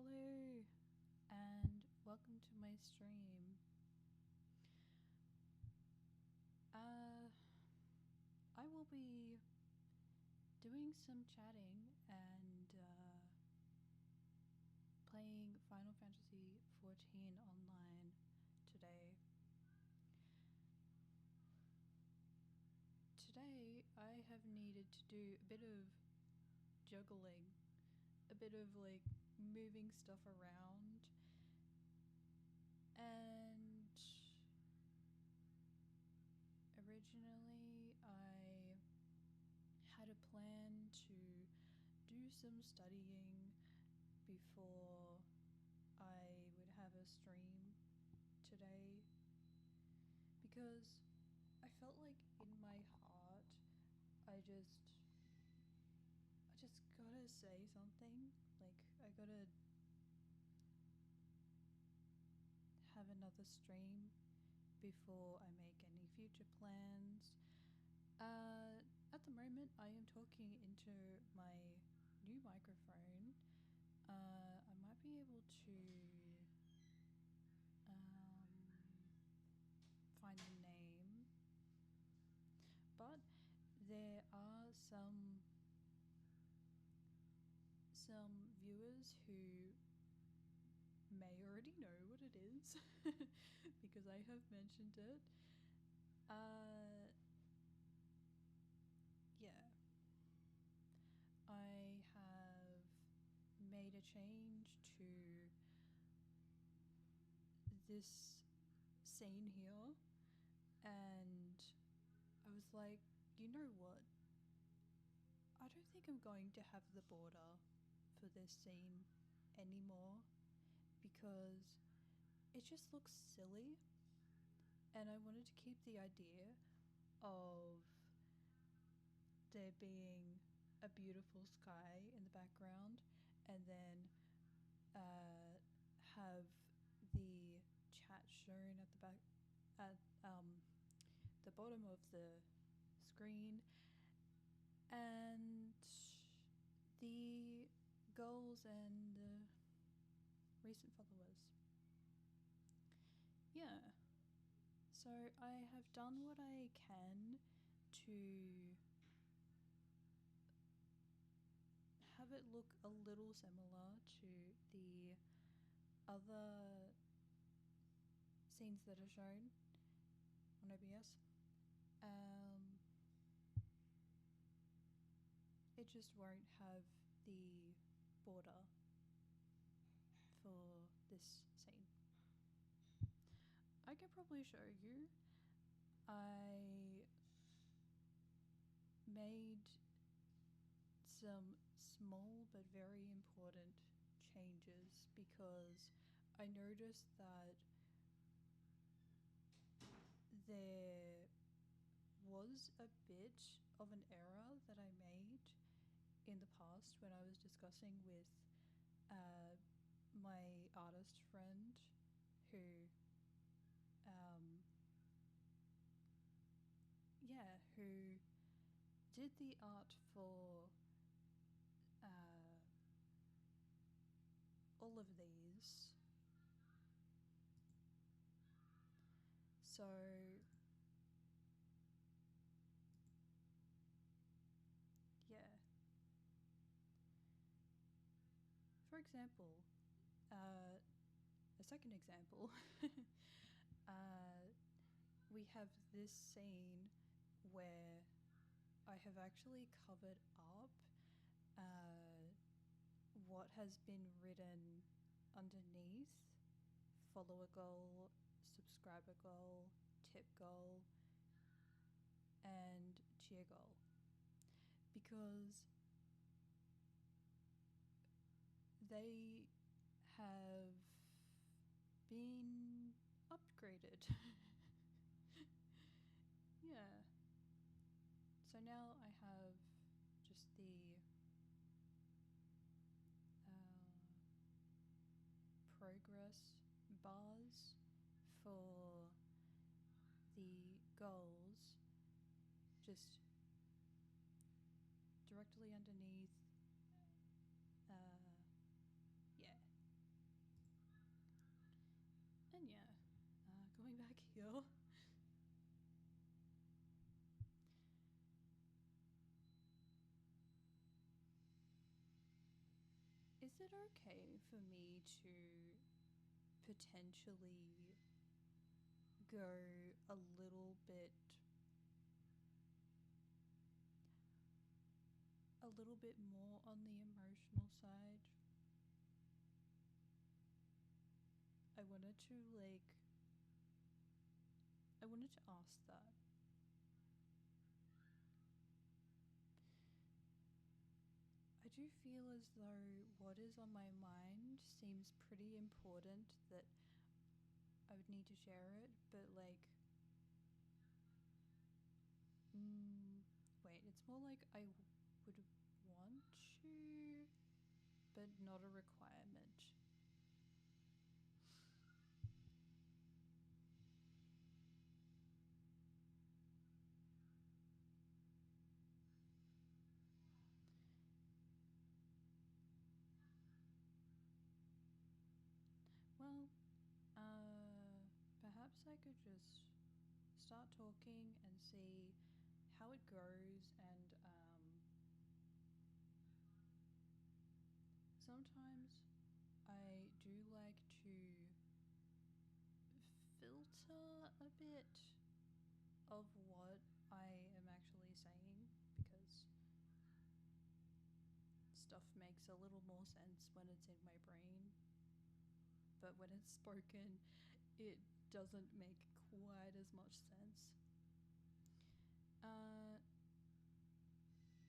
Hello, and welcome to my stream. I will be doing some chatting and playing Final Fantasy XIV online today. Today, I have needed to do a bit of juggling, a bit of like moving stuff around, and originally I had a plan to do some studying before I would have a stream today, because I felt like in my heart I just gotta say something. Like, I gotta have another stream before I make any future plans. At the moment, I am talking into my new microphone. I might be able to find a name, but there are some viewers who may already know what it is because I have mentioned it. Yeah, I have made a change to this scene here, and I was like, you know what? I don't think I'm going to have the border for this scene anymore, because it just looks silly, and I wanted to keep the idea of there being a beautiful sky in the background, and then have the chat shown at the back, at the bottom of the screen, and the goals and the recent followers. Yeah, so I have done what I can to have it look a little similar to the other scenes that are shown on OBS. It just won't have the border for this scene. I can probably show you. I made some small but very important changes because I noticed that there was a bit of an error that I made in the past when I was discussing with my artist friend who who did the art for all of these. So yeah, for example, a second example, we have this scene where I have actually covered up what has been written underneath: follower goal, subscriber goal, tip goal, and cheer goal, because they have been upgraded. Yeah. So now I have just the progress bars for the goals, just directly underneath. Yeah. here. Is it okay for me to potentially go a little bit more on the emotional side? I wanted to ask that. I do feel as though what is on my mind seems pretty important, that I would need to share it, but wait, it's more like I would want to, but not a requirement. Well, perhaps I could just start talking and see how it goes, and sometimes I do like to filter a bit of what I am actually saying, because stuff makes a little more sense when it's in my brain, but when it's spoken, it doesn't make quite as much sense.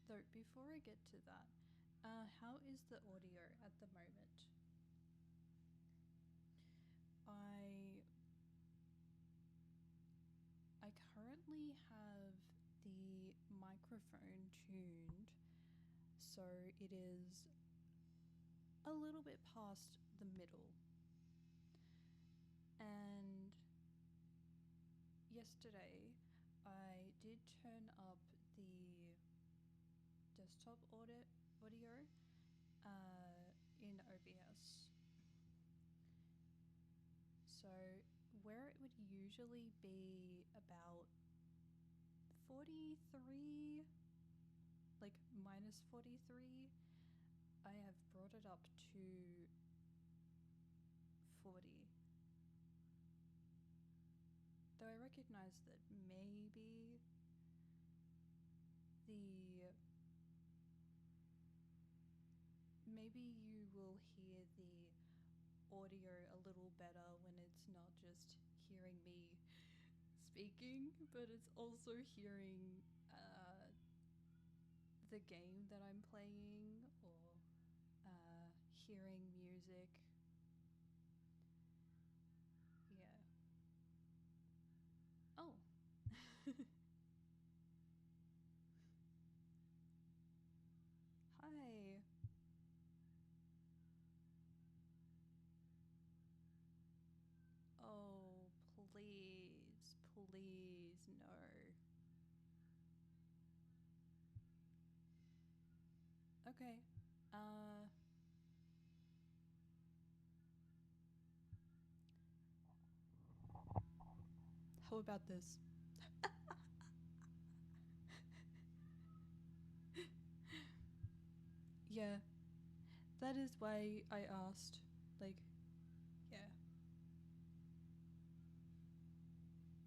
Though, before I get to that, how is the audio at the moment? I currently have the microphone tuned so it is a little bit past the middle. And yesterday I did turn up the desktop audio in OBS. So where it would usually be about 43, like minus 43, I have brought it up to 40. Though I recognize that maybe you will hear the audio a little better when it's not just hearing me speaking, but it's also hearing the game that I'm playing, or hearing music. Yeah. Oh. Hi. Oh, please, please, no. Okay. How about this? Yeah. That is why I asked. Like, yeah.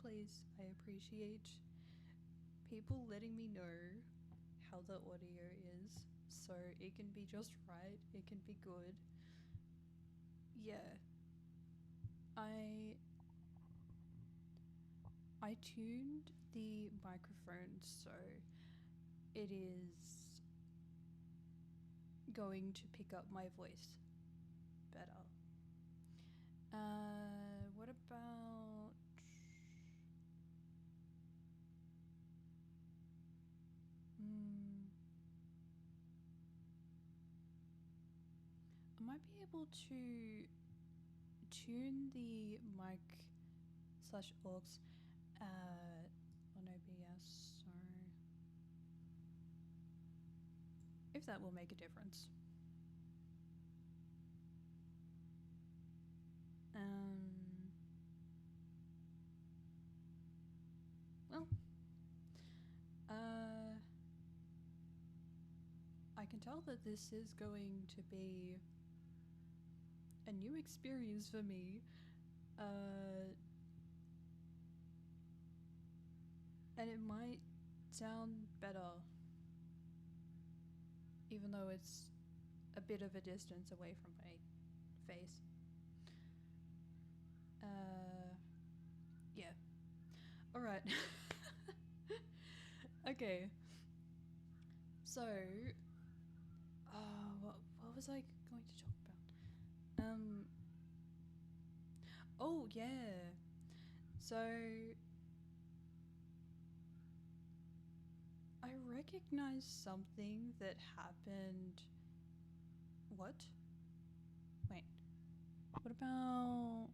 Please, I appreciate people letting me know how the audio is, so it can be just right, it can be good. Yeah. I tuned the microphone so it is going to pick up my voice better. What about I might be able to tune the mic / aux on OBS, so if that will make a difference. can tell that this is going to be a new experience for me. And it might sound better, even though it's a bit of a distance away from my face. Yeah. Alright. Okay. So, what was I going to talk about? Oh yeah. So, I recognize something that happened. What? Wait. What about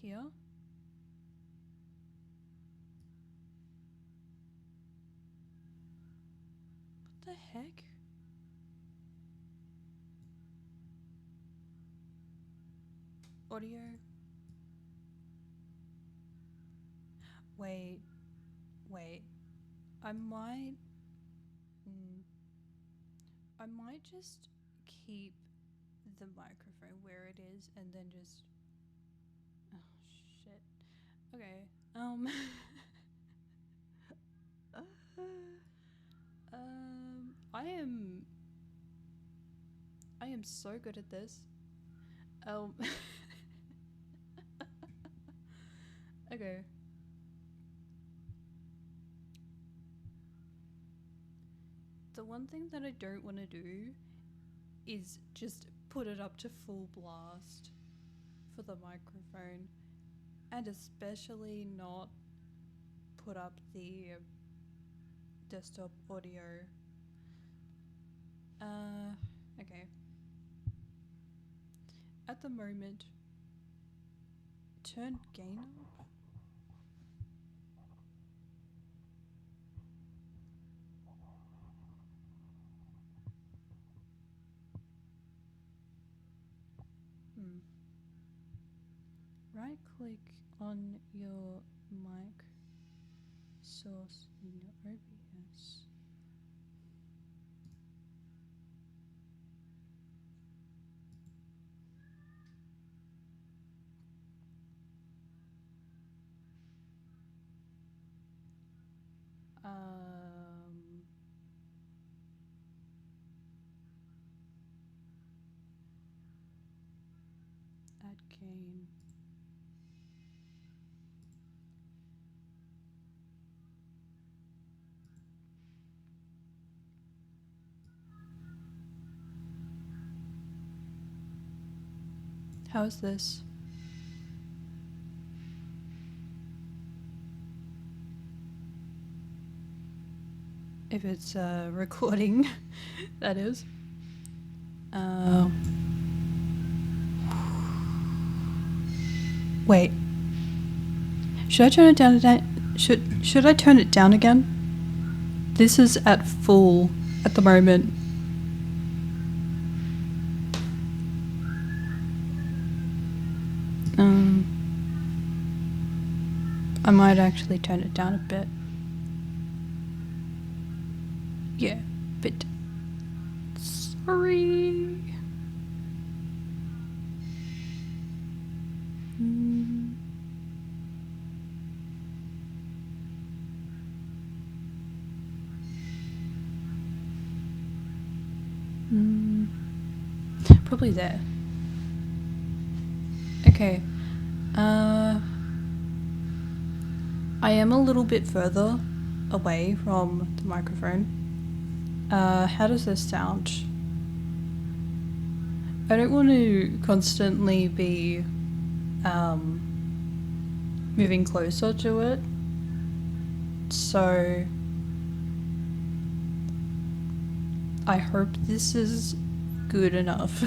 here? What the heck? Audio. Wait. I might just keep the microphone where it is and then just. Oh shit. Okay. I am so good at this. Okay. The one thing that I don't want to do is just put it up to full blast for the microphone, and especially not put up the desktop audio. Okay. At the moment, turn gain up. Right click on your mic source in your OBS. Add gain. How's this? If it's recording, that is. Wait. Should I turn it down again? Should I turn it down again? This is at full at the moment. I might actually turn it down a bit. Yeah, bit. Sorry. Probably there. Okay. I am a little bit further away from the microphone. How does this sound? I don't want to constantly be moving closer to it, so I hope this is good enough.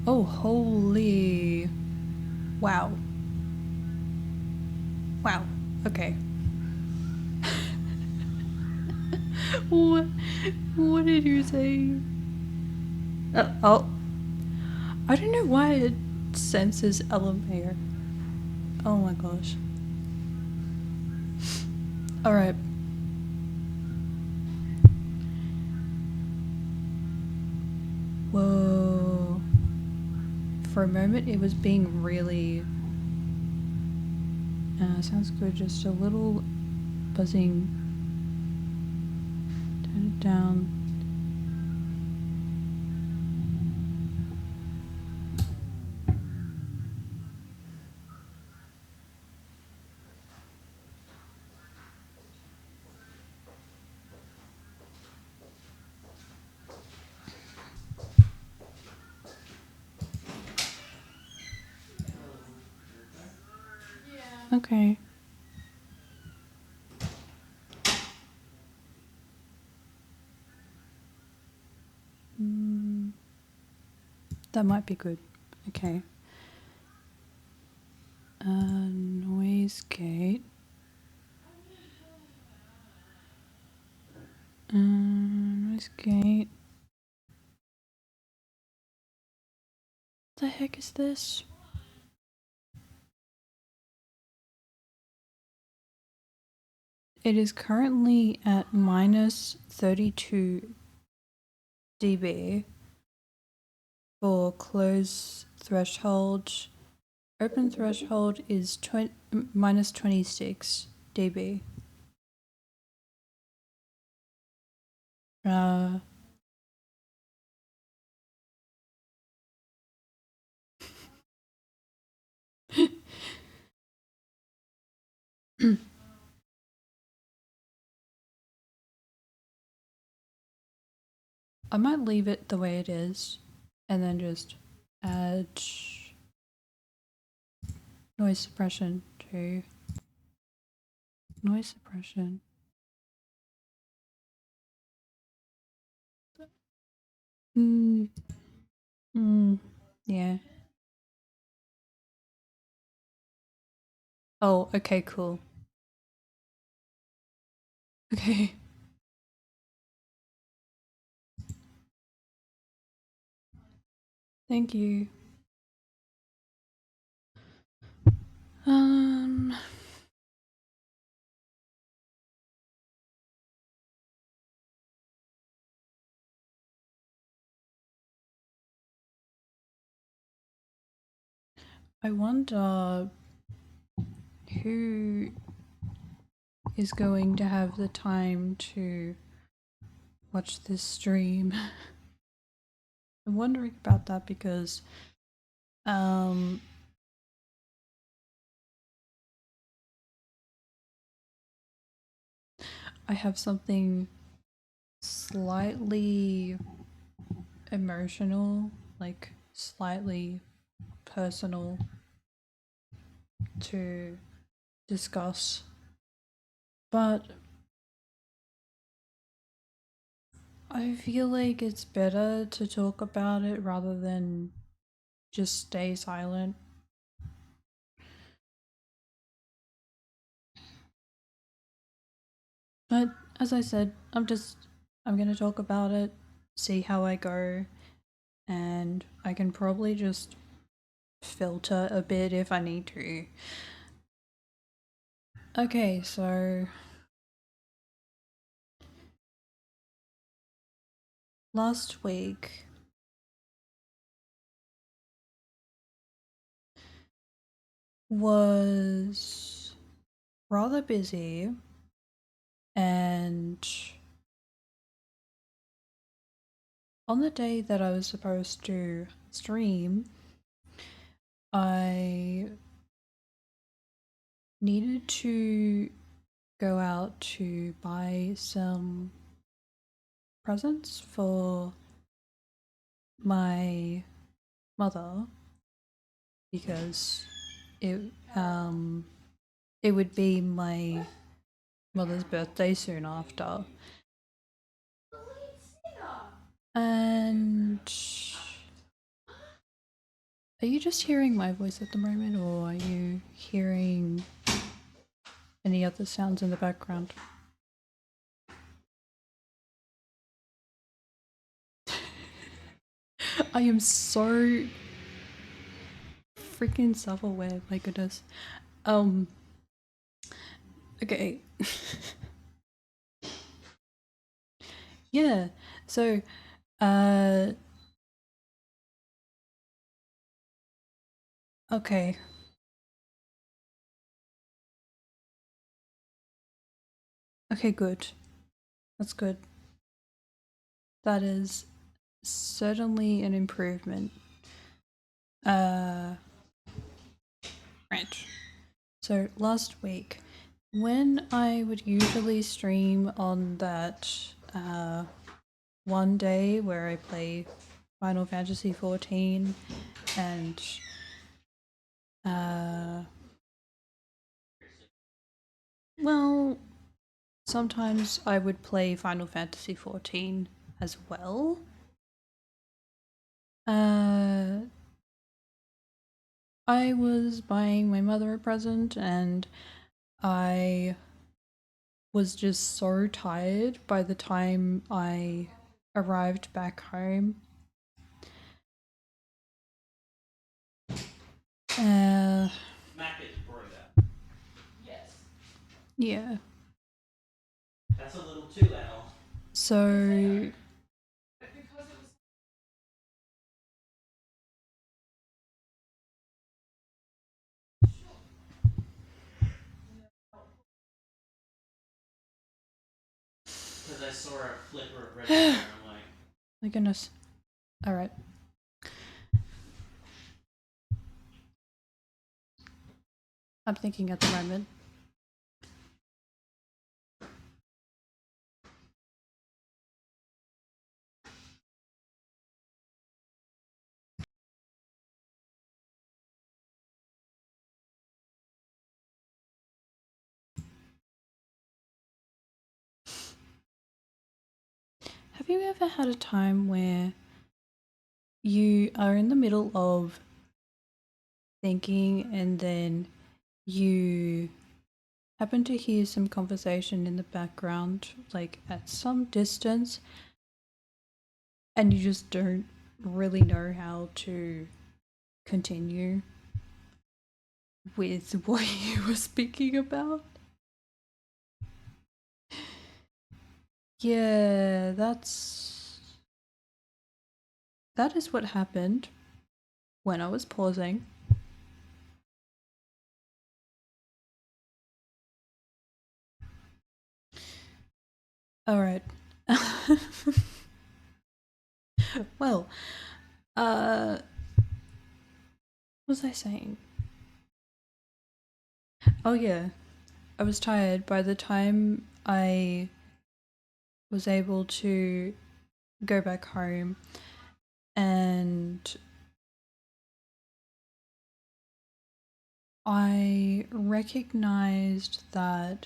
Oh, holy. Wow. Wow. Okay. What? What did you say? Oh, I don't know why it senses elevator. Oh my gosh. All right. Whoa. For a moment, it was being really. Sounds good. Just a little buzzing. Turn it down. Okay. That might be good. Okay. Noise gate. Noise gate. What the heck is this? It is currently at minus 32 dB for close threshold. Open threshold is minus 26 dB. I might leave it the way it is and then just add noise suppression to noise suppression. Yeah. Oh, okay, cool. Okay. Thank you. I wonder who is going to have the time to watch this stream. I'm wondering about that because I have something slightly emotional, like slightly personal to discuss. But I feel like it's better to talk about it rather than just stay silent. But as I said, I'm gonna talk about it, see how I go, and I can probably just filter a bit if I need to. Okay, so last week was rather busy and on the day that I was supposed to stream, I needed to go out to buy some presents for my mother because it it would be my mother's birthday soon after. And are you just hearing my voice at the moment, or are you hearing any other sounds in the background? I am so freaking self-aware, my goodness. Okay. Yeah, so, okay. Okay, good. That's good. That is certainly an improvement. Right. So last week, when I would usually stream on that one day where I play Final Fantasy XIV and well, sometimes I would play Final Fantasy XIV as well. I was buying my mother a present and I was just so tired by the time I arrived back home. Mac is burrito. Yes. Yeah. That's a little too L. So Because I saw a flicker of red there, I'm like, my goodness. Alright. I'm thinking at the moment. Have you ever had a time where you are in the middle of thinking and then you happen to hear some conversation in the background, like at some distance, and you just don't really know how to continue with what you were speaking about? Yeah, that is what happened when I was pausing. All right. Well, what was I saying? Oh yeah, I was tired by the time I was able to go back home, and I recognized that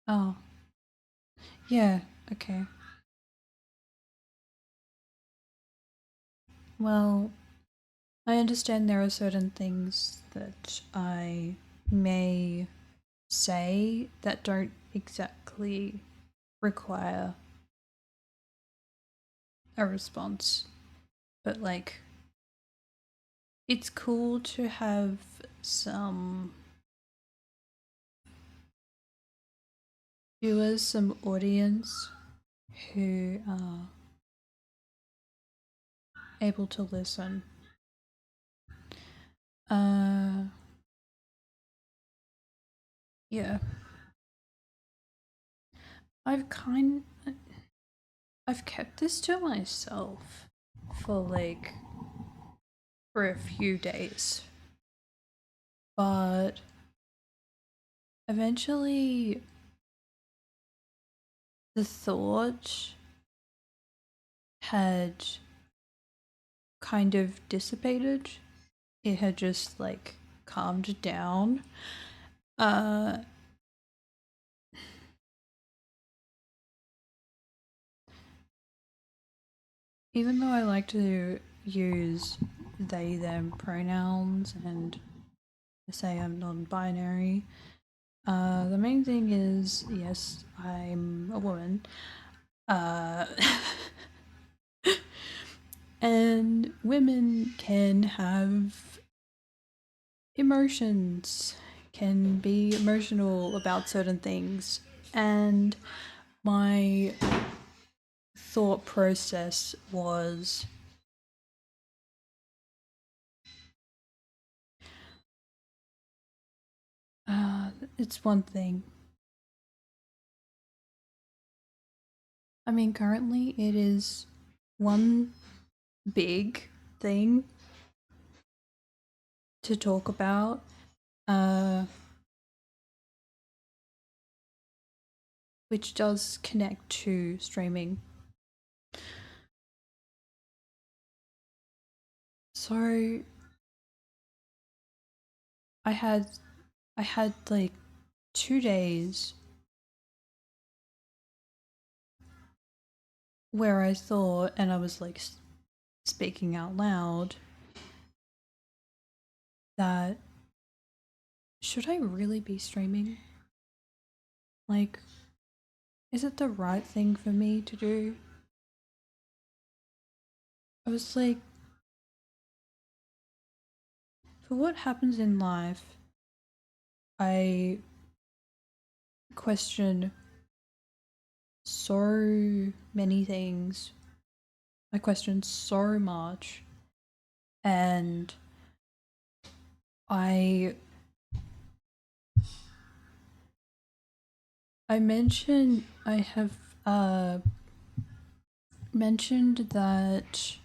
oh yeah, okay. Well, I understand there are certain things that I may say that don't exactly require a response, but like it's cool to have some viewers, some audience who are able to listen. Yeah. I've kept this to myself for for a few days. But eventually the thought had kind of dissipated. It had just calmed down. Even though I like to use they them pronouns and say I'm non-binary, the main thing is, yes, I'm a woman. Uh, and women can have emotions, can be emotional about certain things. And my thought process was it's one thing. I mean, currently it is one big thing to talk about. Which does connect to streaming. So I had like 2 days where I thought, and I was like speaking out loud, that should I really be streaming? Like, is it the right thing for me to do? I was like, for what happens in life, I question so many things. I question so much. And I mentioned I have mentioned that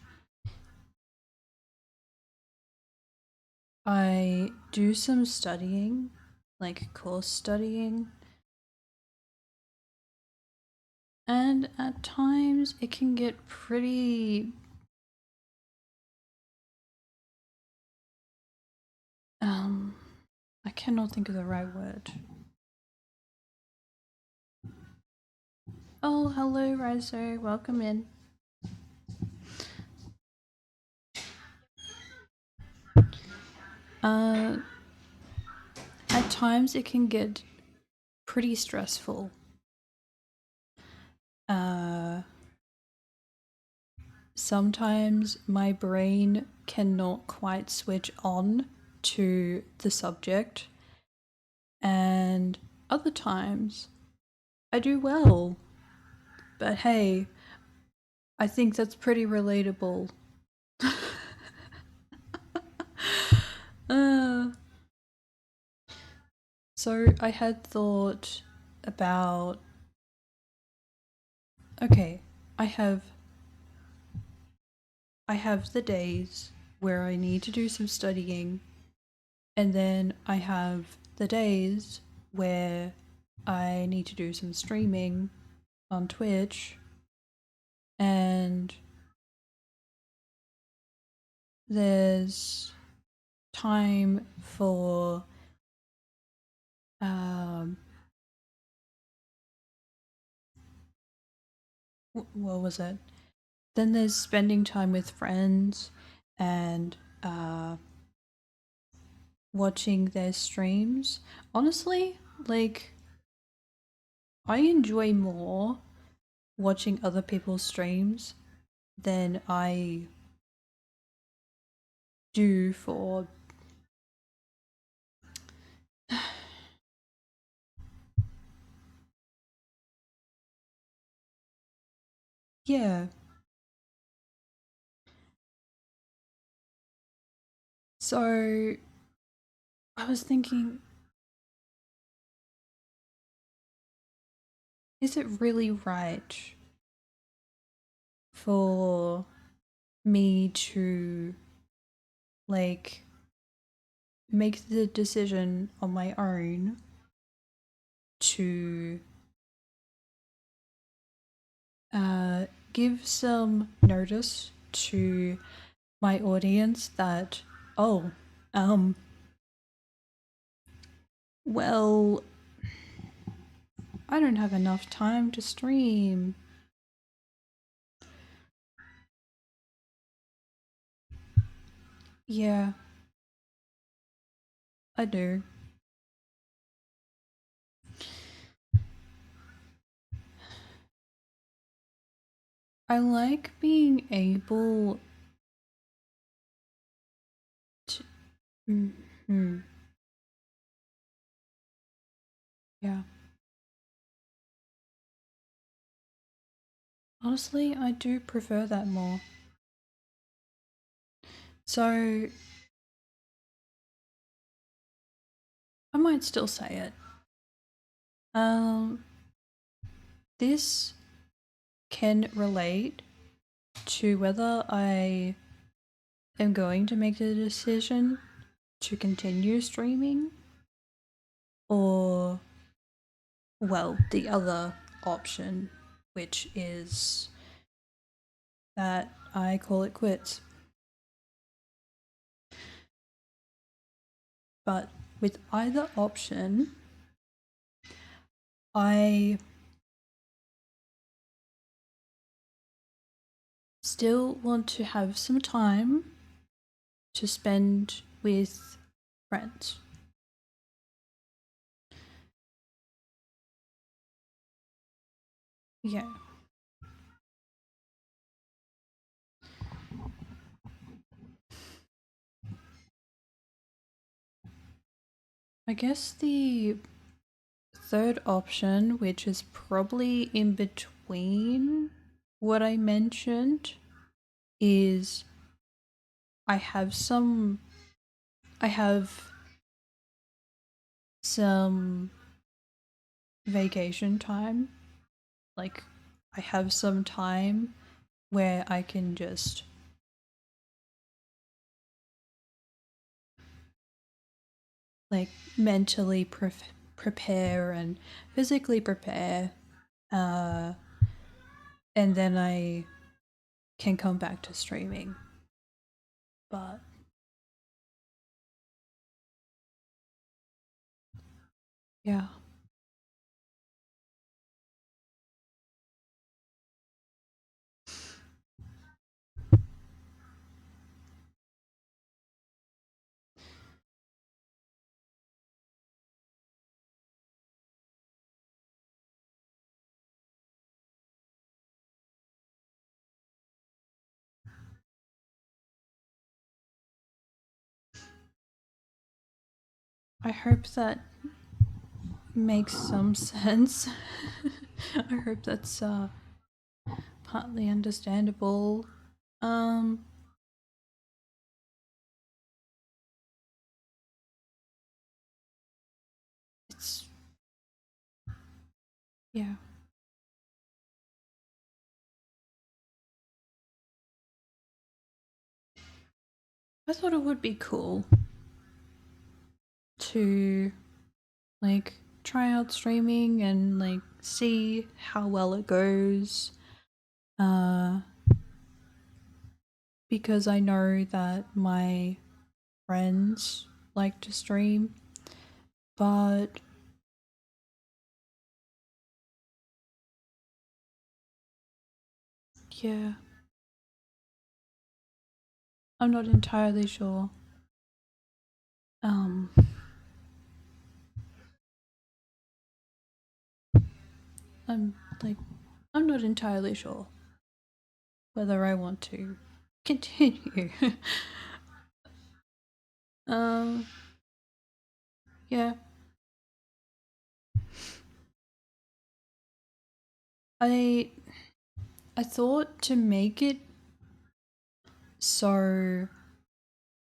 I do some studying, like course studying, and at times it can get pretty I cannot think of the right word. Oh, hello Riser, welcome in. At times it can get pretty stressful. Sometimes my brain cannot quite switch on to the subject, and other times I do well. But hey, I think that's pretty relatable. So I had thought about, okay, I have the days where I need to do some studying, and then I have the days where I need to do some streaming on Twitch, and there's time for what was it? Then there's spending time with friends and watching their streams. Honestly, like, I enjoy more watching other people's streams than I do for. Yeah. So I was thinking, is it really right for me to, like, make the decision on my own to give some notice to my audience that, oh, well, I don't have enough time to stream. Yeah, I do. I like being able to. Yeah. Honestly, I do prefer that more. So, I might still say it. This can relate to whether I am going to make the decision to continue streaming or, well, the other option, which is that I call it quits. But with either option, I still want to have some time to spend with friends. Yeah. I guess the third option, which is probably in between what I mentioned, is I have some vacation time. Like, I have some time where I can just like mentally prepare and physically prepare, and then I can come back to streaming. But yeah. I hope that makes some sense. I hope that's partly understandable. It's yeah. I thought it would be cool to like try out streaming and like see how well it goes. Because I know that my friends like to stream, but yeah, I'm not entirely sure. Um, I'm like, I'm not entirely sure whether I want to continue. um, yeah, I I thought to make it so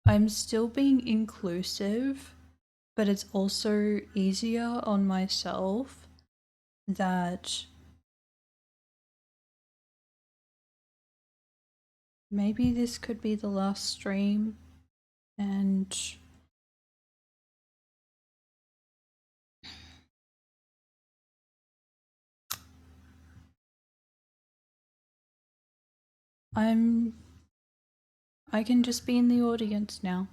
I'm still being inclusive, but it's also easier on myself that maybe this could be the last stream and I can just be in the audience now.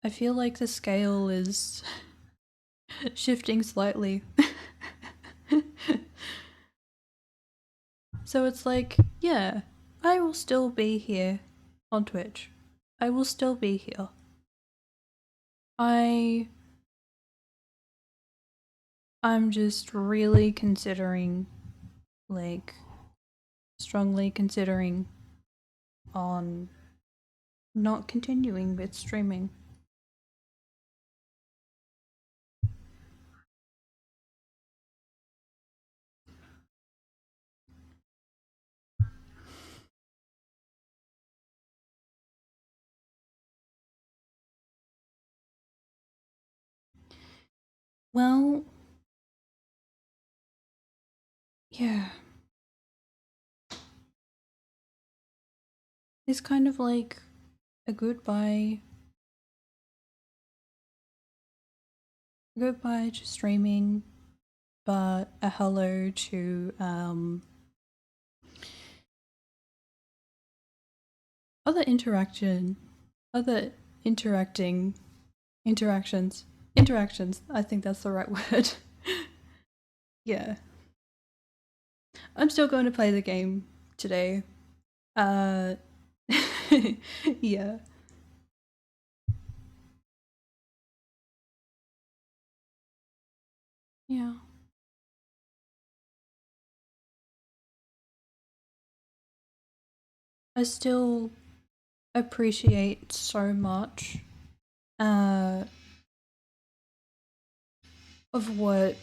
I feel like the scale is shifting slightly. So it's like, yeah, I will still be here on Twitch. I will still be here. I'm just really considering, like, strongly considering on not continuing with streaming. Well, yeah. It's kind of like a goodbye to streaming, but a hello to other interacting interactions. I think that's the right word. Yeah. I'm still going to play the game today. Yeah. Yeah. I still appreciate so much of what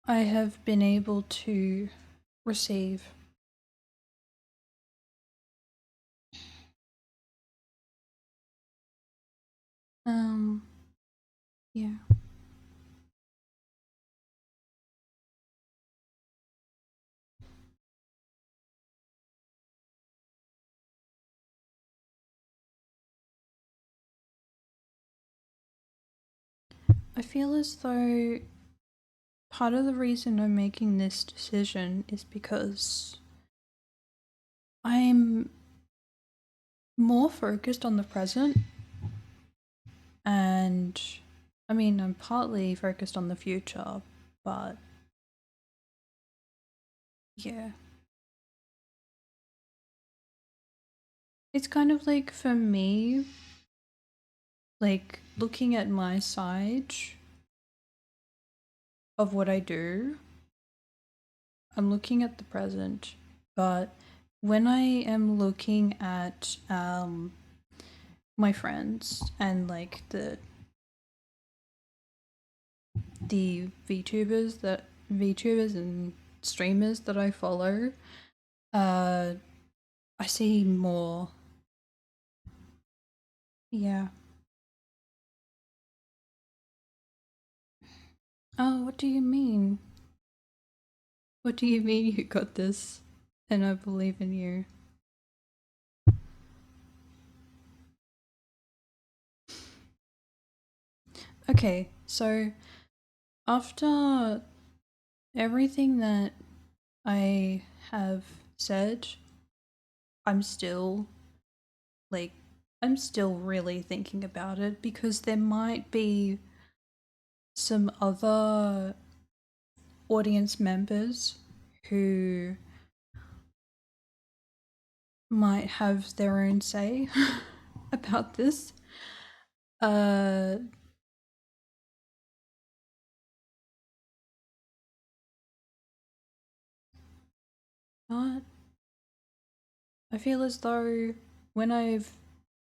I have been able to receive. Yeah. I feel as though part of the reason I'm making this decision is because I'm more focused on the present, and I mean, I'm partly focused on the future, but yeah. It's kind of like, for me, like, looking at my side of what I do, I'm looking at the present, but when I am looking at my friends and like the VTubers and streamers that I follow, I see more. Yeah. Oh, what do you mean? What do you mean you got this? And I believe in you. Okay, so after everything that I have said, I'm still like I'm still really thinking about it, because there might be some other audience members who might have their own say about this. Not. I feel as though when I've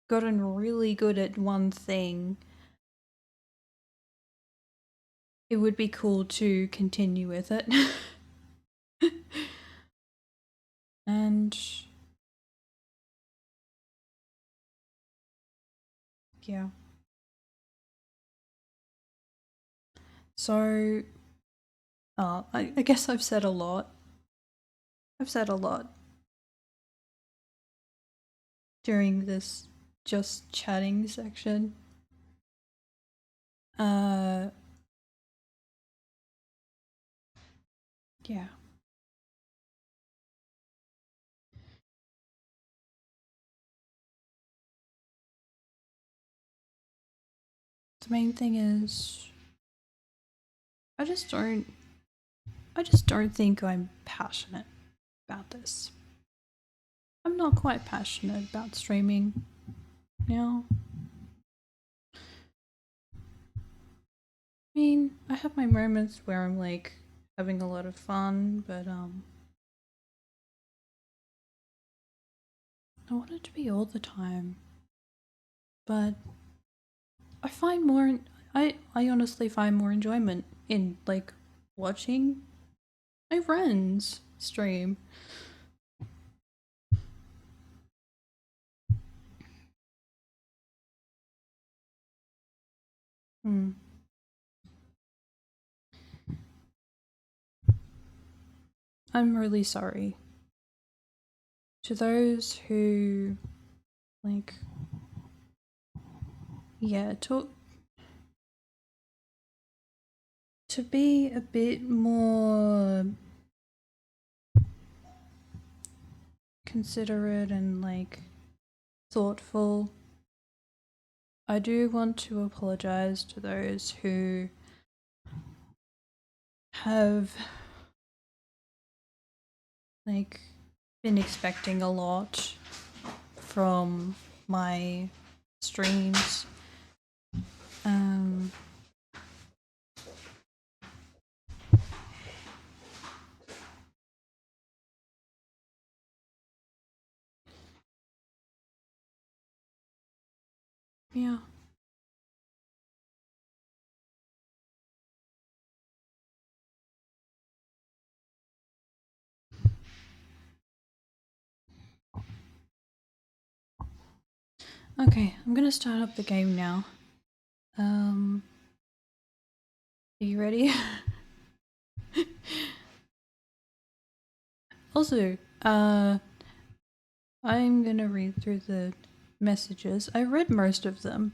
gotten really good at one thing, it would be cool to continue with it. And yeah. So, I guess I've said a lot. I've said a lot during this just chatting section. Yeah. The main thing is, I just don't think I'm passionate about this. I'm not quite passionate about streaming. now. I mean, I have my moments where I'm like having a lot of fun, but I want it to be all the time. But I find more I honestly find more enjoyment in like watching my friends stream. Hmm. I'm really sorry to those who like, yeah, to be a bit more considerate and like thoughtful. I do want to apologize to those who have like been expecting a lot from my streams. Um yeah. Okay, I'm gonna start up the game now. Are you ready? Also, I'm gonna read through the messages. I read most of them.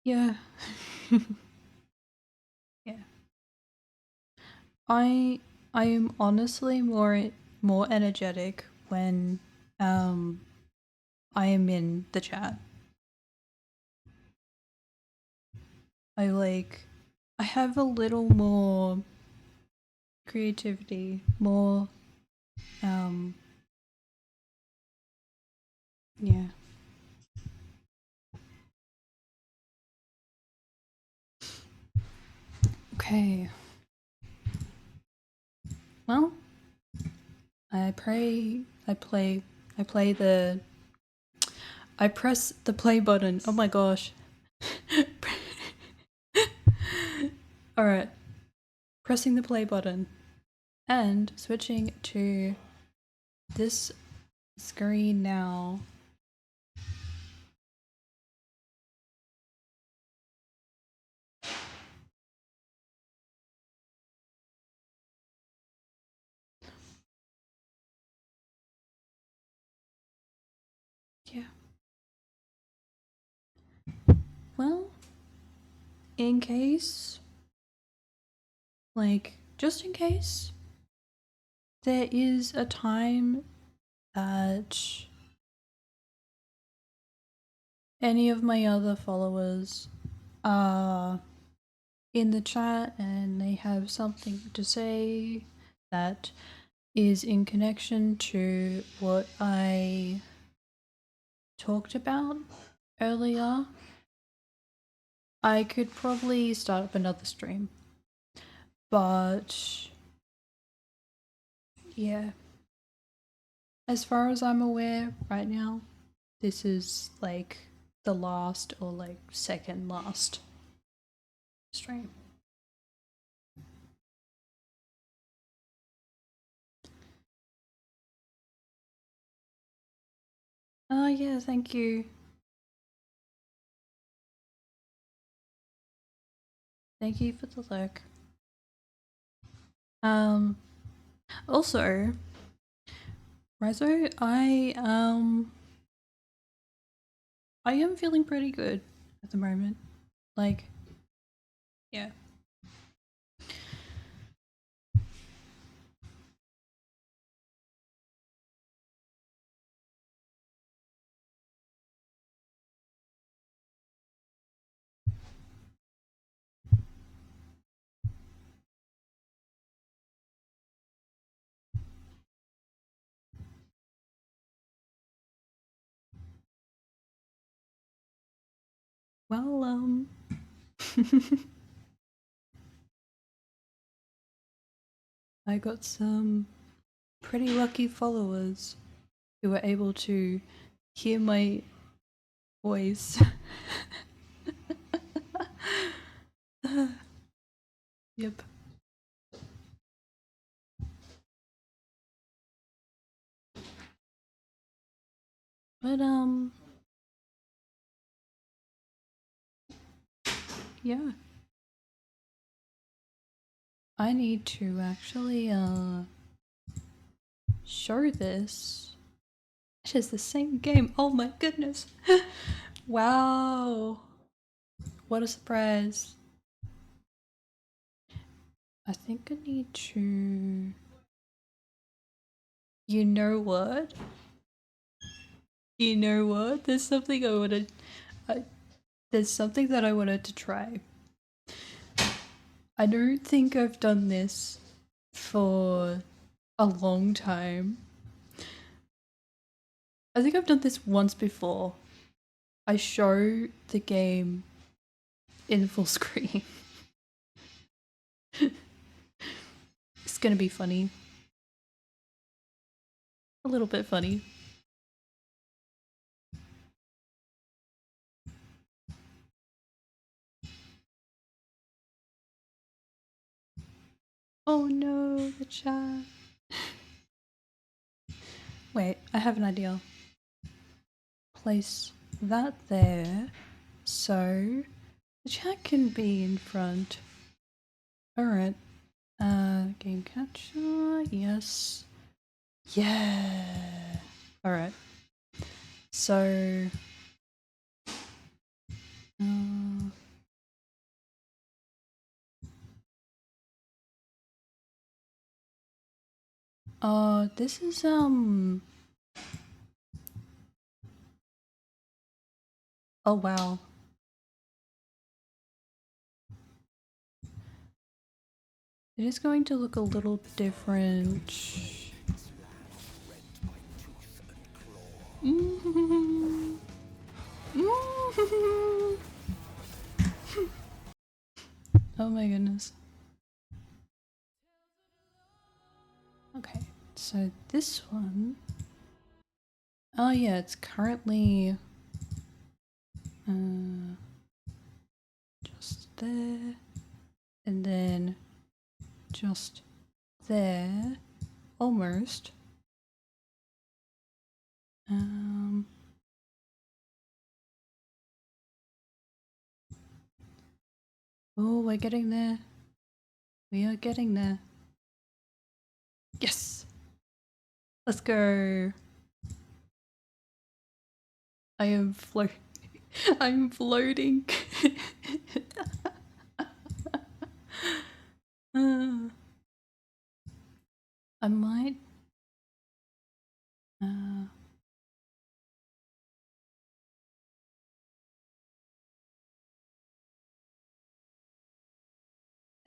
Yeah. Yeah. I am honestly more energetic when I am in the chat. I have a little more creativity, more yeah. Okay. Well, I play the I press the play button. Oh my gosh. Alright. Pressing the play button and switching to this screen now. Yeah. Well, in case, like, just in case, there is a time that any of my other followers are in the chat and they have something to say that is in connection to what I talked about earlier, I could probably start up another stream. But yeah, as far as I'm aware right now, this is like the last or like second last stream. Oh yeah, thank you. Thank you for the look. Also, Rezo, I am feeling pretty good at the moment. Like, yeah. Well, I got some pretty lucky followers who were able to hear my voice. Yep. But yeah. I need to actually show this. It is the same game. Oh my goodness. Wow. What a surprise. I think I need to... You know what? You know what? There's something I wanted... There's something that I wanted to try. I don't think I've done this for a long time. I think I've done this once before. I show the game in full screen. It's gonna be funny. A little bit funny. Oh no, the chat. Wait, I have an idea. Place that there so the chat can be in front. Alright. Game capture, yes. Yeah. Alright. So this is oh wow. It is going to look a little different. Oh my goodness. Okay, so this one. Oh yeah, it's currently just there, and then just there, almost. Oh, we're getting there. We are getting there. Yes! Let's go! I am I'm floating. I might...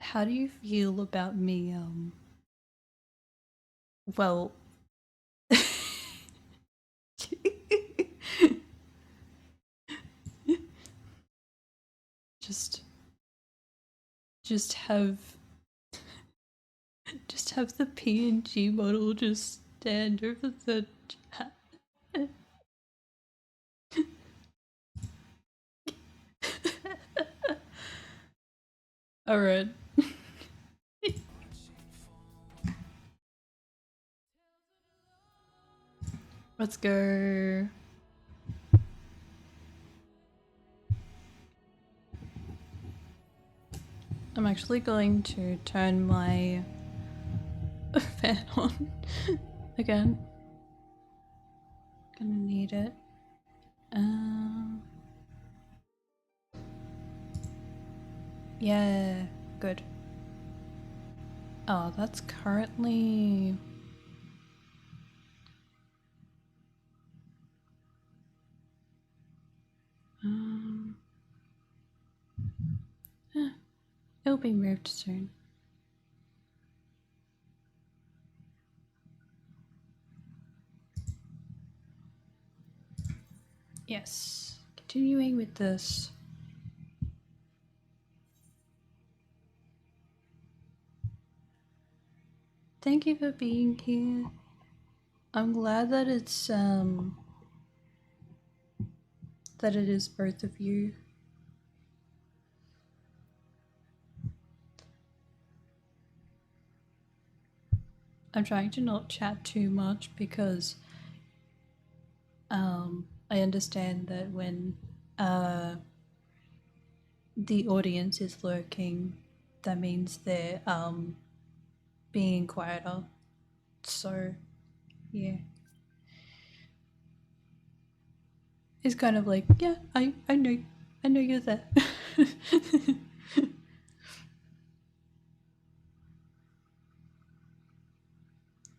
How do you feel about me, well... Just have the PNG model just stand over the chat. Alright. Let's go. I'm actually going to turn my fan on again. Gonna need it. Yeah, good. Oh, that's currently... it'll be moved soon. Yes, continuing with this. Thank you for being here. I'm glad that it is both of you. I'm trying to not chat too much because I understand that when the audience is lurking, that means they're being quieter. So yeah. It's kind of like, yeah, I know you're there.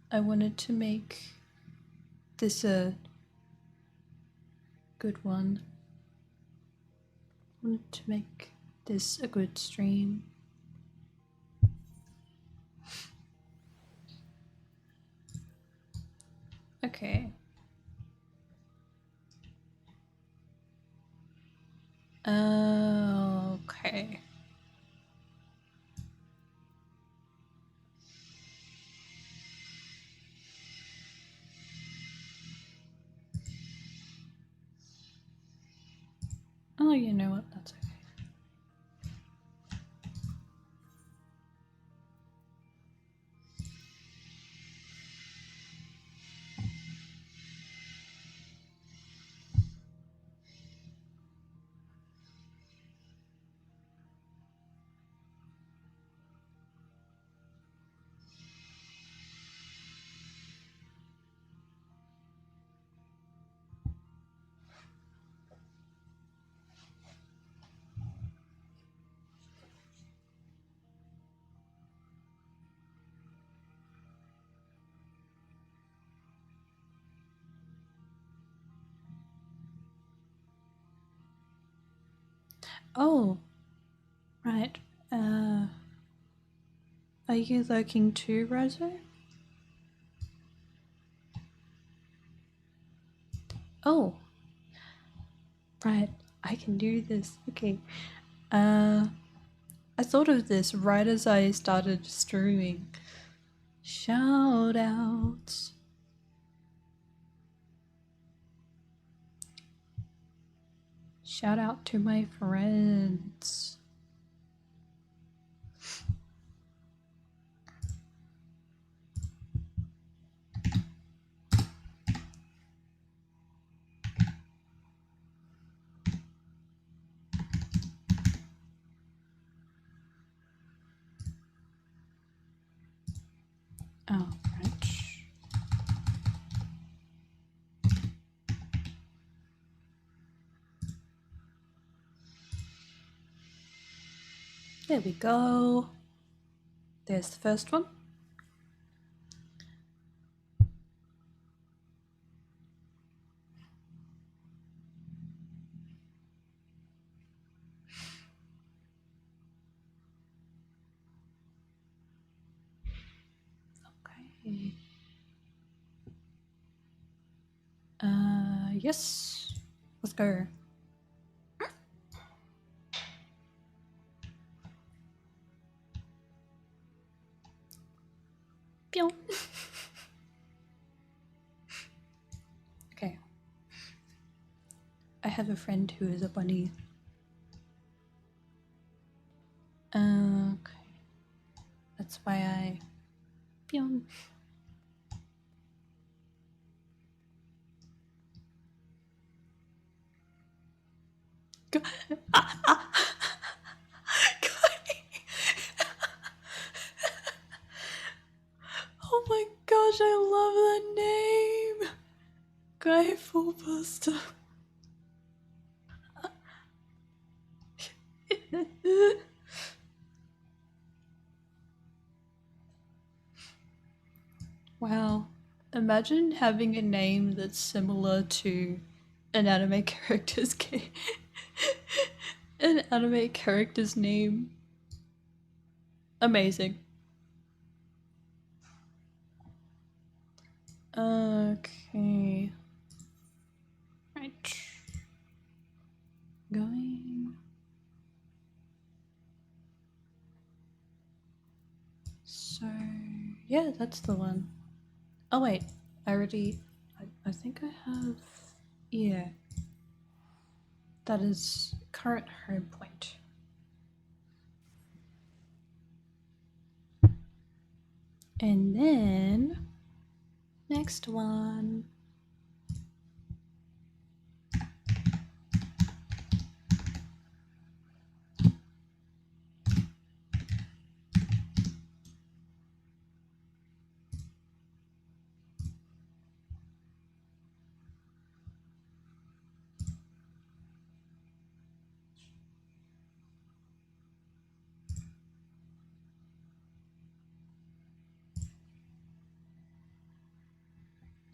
I wanted to make this a good one. I wanted to make this a good stream. Okay. Okay. Oh, you know what? That's okay. Oh, right. Are you lurking too, Rosa? Oh, right. I can do this. Okay. I thought of this right as I started streaming. Shout outs. Shout out to my friends. Oh, right. There we go. There's the first one. Okay. Yes. Let's go. Pew. Okay. I have a friend who is a bunny. Okay. That's why I. Pew. Go. Oh my gosh, I love that name. Guy Fullbuster. Wow. Imagine having a name that's similar to an anime character's an anime character's name. Amazing. Okay. Right. Going. So Yeah, that's the one. Oh wait, I already... I think I have... Yeah. That is current home point. And then... Next one.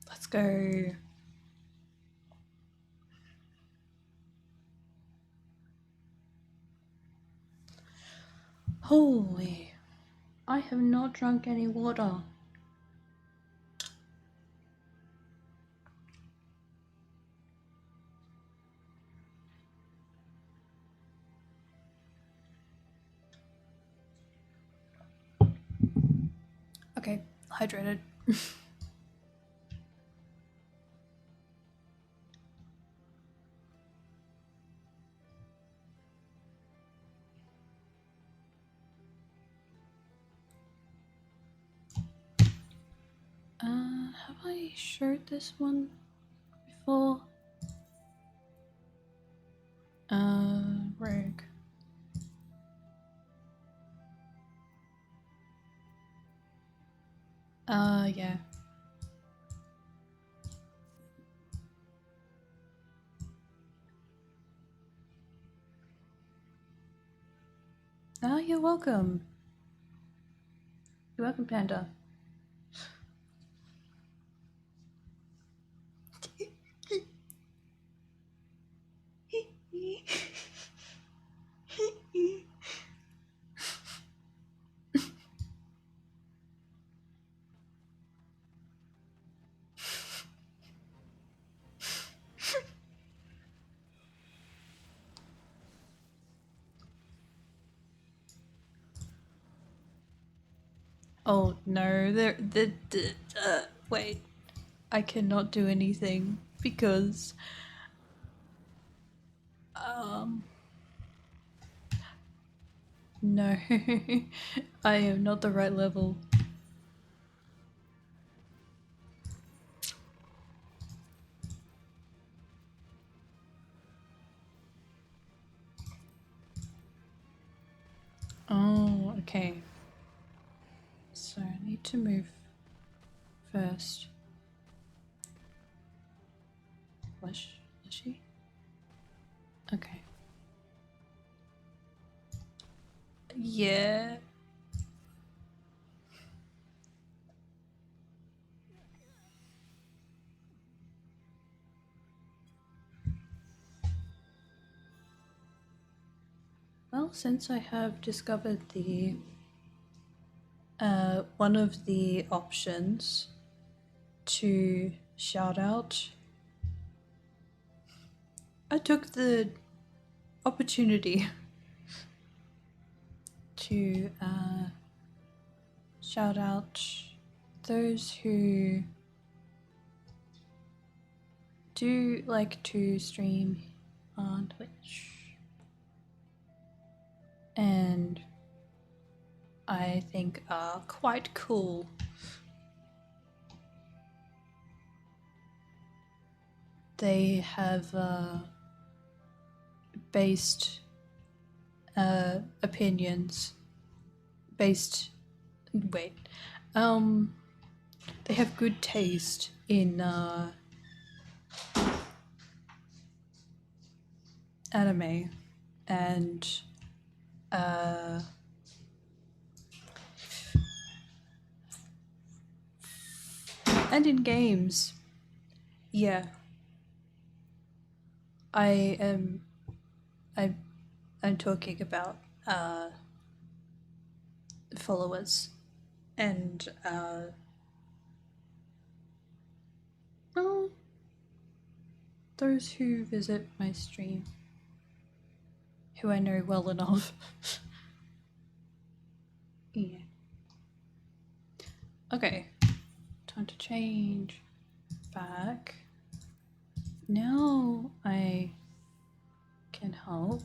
Let's go. Holy. I have not drunk any water. Okay, hydrated. Have I showed this one before? Rogue. Yeah. You're welcome. You're welcome, Panda. Oh no, wait. I cannot do anything because no. I am not the right level. Oh, okay. So I need to move first. Was she? Okay. Yeah. Well, since I have discovered the one of the options to shout out, I took the opportunity to shout out those who do like to stream on Twitch. And I think are quite cool. They have based opinions. They have good taste in anime and in games. Yeah. I'm talking about followers and well, those who visit my stream, who I know well enough. Yeah. Okay. Time to change back. Now I can help.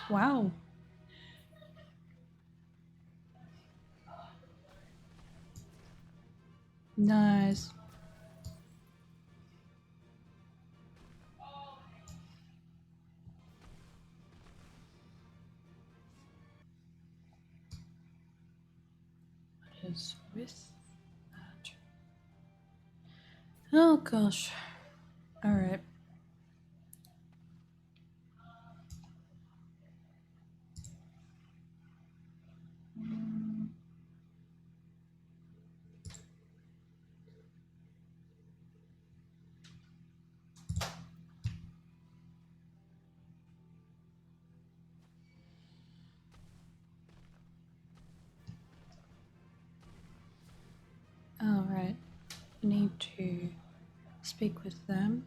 Wow. Nice. What is with that? Oh gosh. Alright. Alright. I need to speak with them.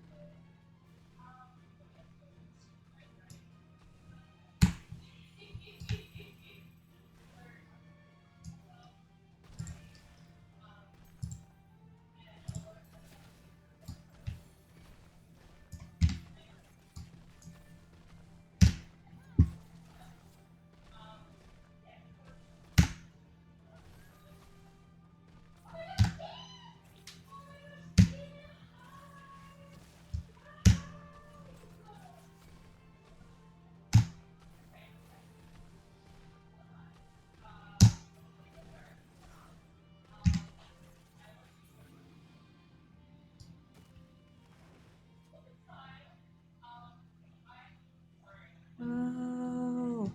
Whoa.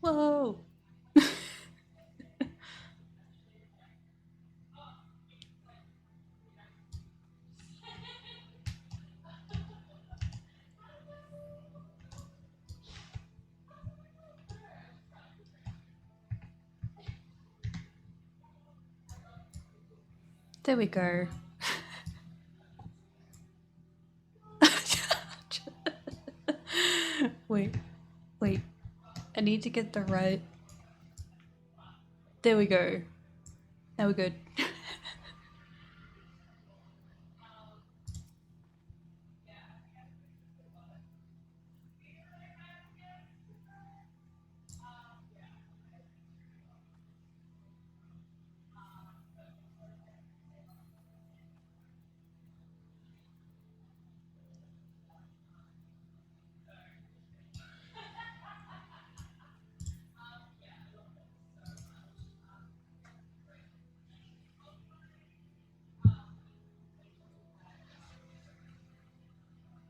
Whoa. There we go. Wait. I need to get the right. There we go. Now we're good.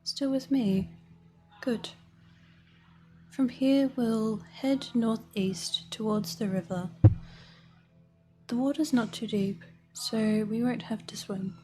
Still with me? Good. From here we'll head northeast towards the river. The water's not too deep, so we won't have to swim.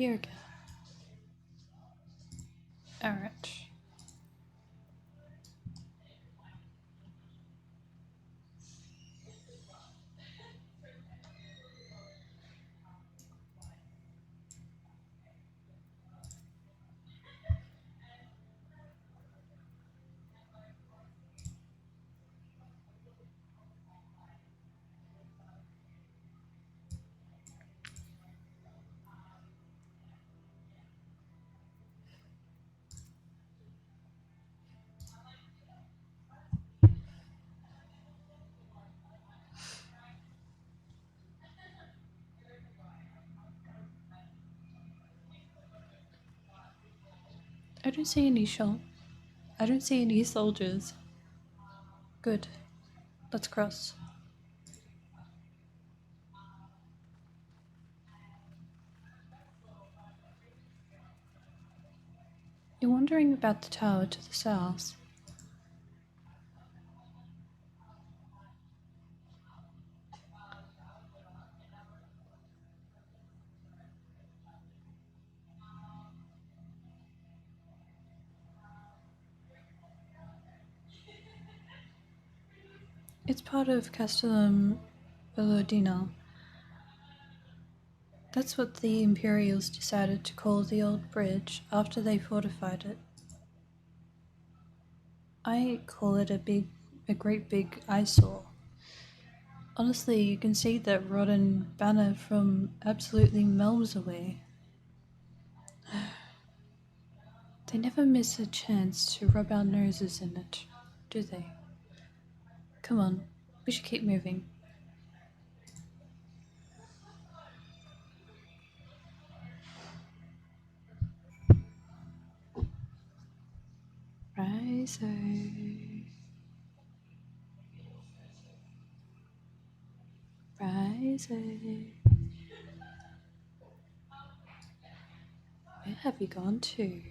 here again. Alright. I don't see any I don't see any soldiers. Good. Let's cross. You're wondering about the tower to the south. It's part of Castellum Velodina. That's what the Imperials decided to call the old bridge after they fortified it. I call it a great big eyesore. Honestly, you can see that rotten banner from absolutely miles away. They never miss a chance to rub our noses in it, do they? Come on, we should keep moving. Riser. Where have you gone to?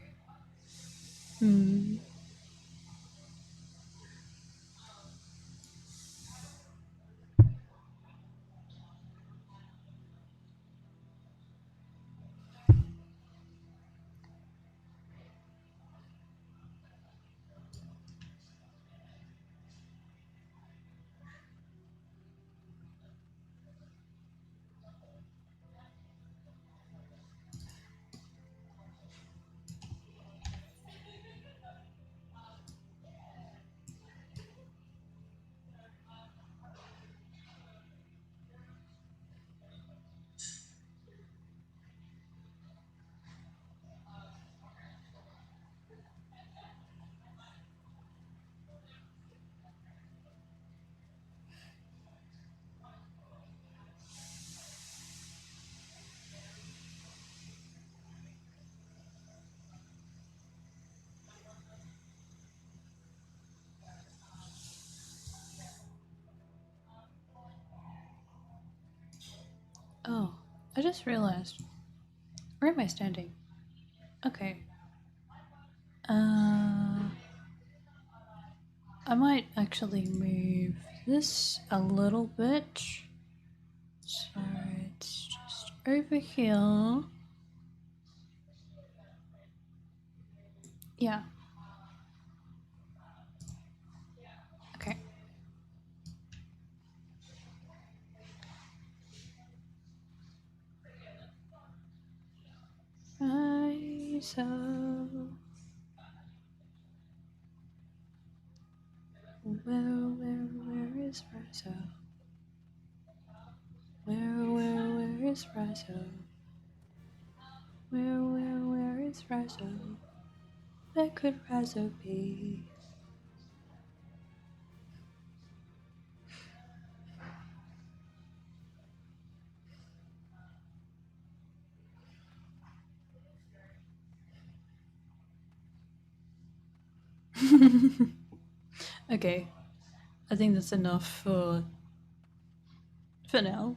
Oh, I just realized. Where am I standing? Okay. I might actually move this a little bit. So it's just over here. Yeah. Okay. Rise up. Where is Rise up? Where is Rise up? Where is Rise up? Where could Rise up be? Okay. I think that's enough for now.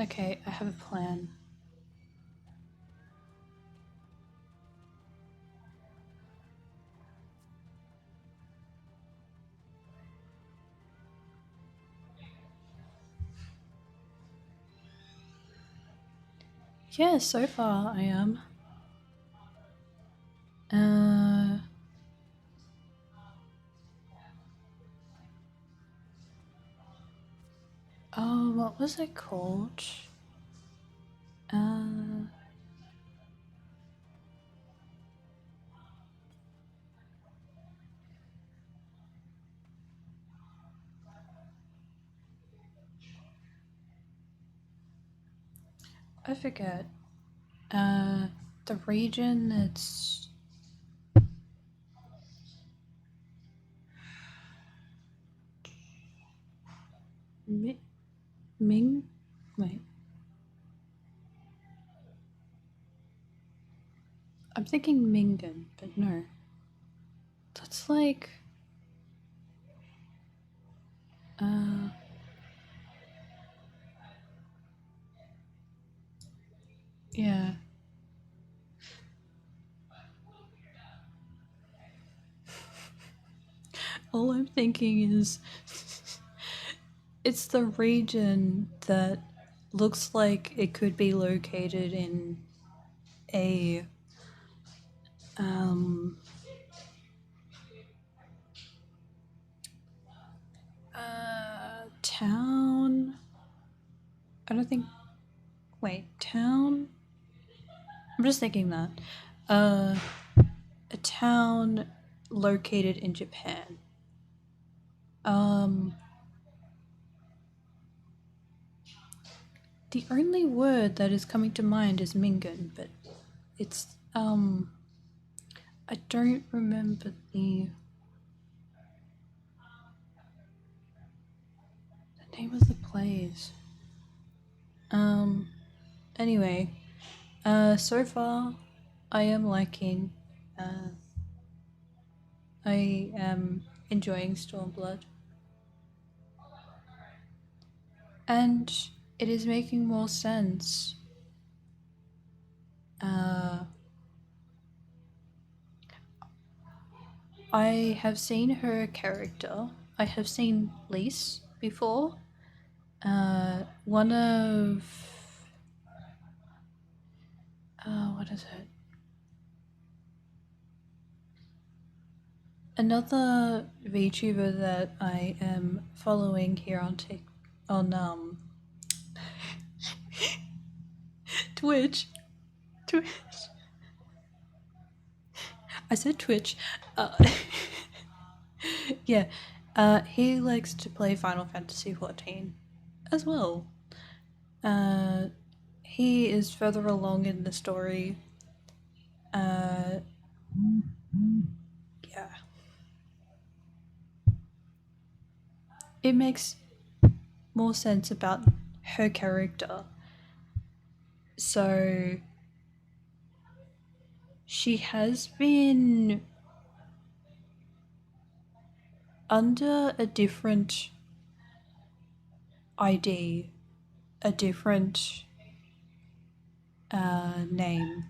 Okay, I have a plan. Yeah, so far I am. Oh, what was it called? I forget. The region that's Ming? Wait. I'm thinking Mingan, but no. That's like... yeah. All I'm thinking is... it's the region that looks like it could be located in a... town? I don't think... Wait, town? I'm just thinking that. A town located in Japan. The only word that is coming to mind is Mingan, but it's, I don't remember the name of the place. Anyway, so far, I am liking, I am enjoying Stormblood. And it is making more sense. I have seen her character. I have seen Lise before. One of... what is it? Another VTuber that I am following here on Twitch. I said Twitch. Yeah. He likes to play Final Fantasy XIV as well. He is further along in the story. Yeah. It makes more sense about her character. So she has been under a different ID, a different name.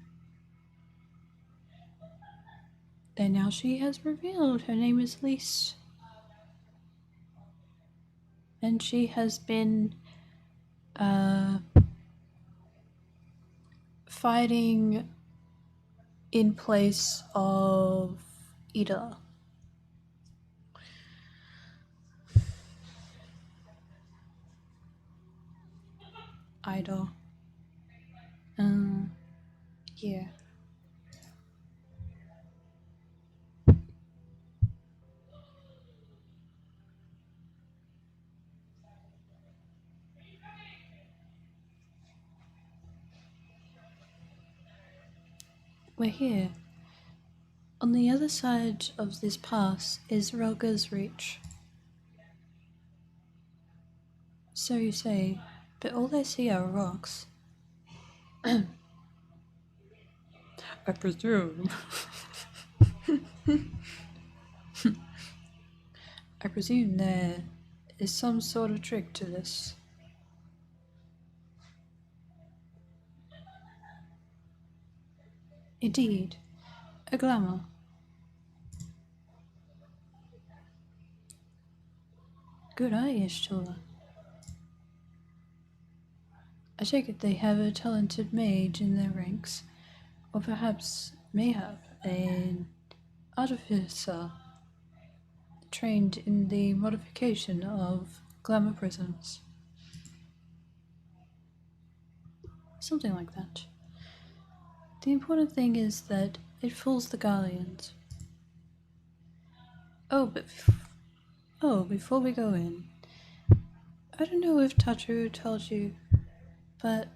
And now she has revealed her name is Lise. And she has been fighting in place of Ida. Ida. Yeah. We're here. On the other side of this pass is Relga's Reach. So you say, but all I see are rocks. I presume. I presume there is some sort of trick to this. Indeed, a glamour. Good eye, Ishtola. I take it they have a talented mage in their ranks, or perhaps mayhap an artificer trained in the modification of glamour prisms. Something like that. The important thing is that it fools the Guardians. Before we go in, I don't know if Tatu told you, but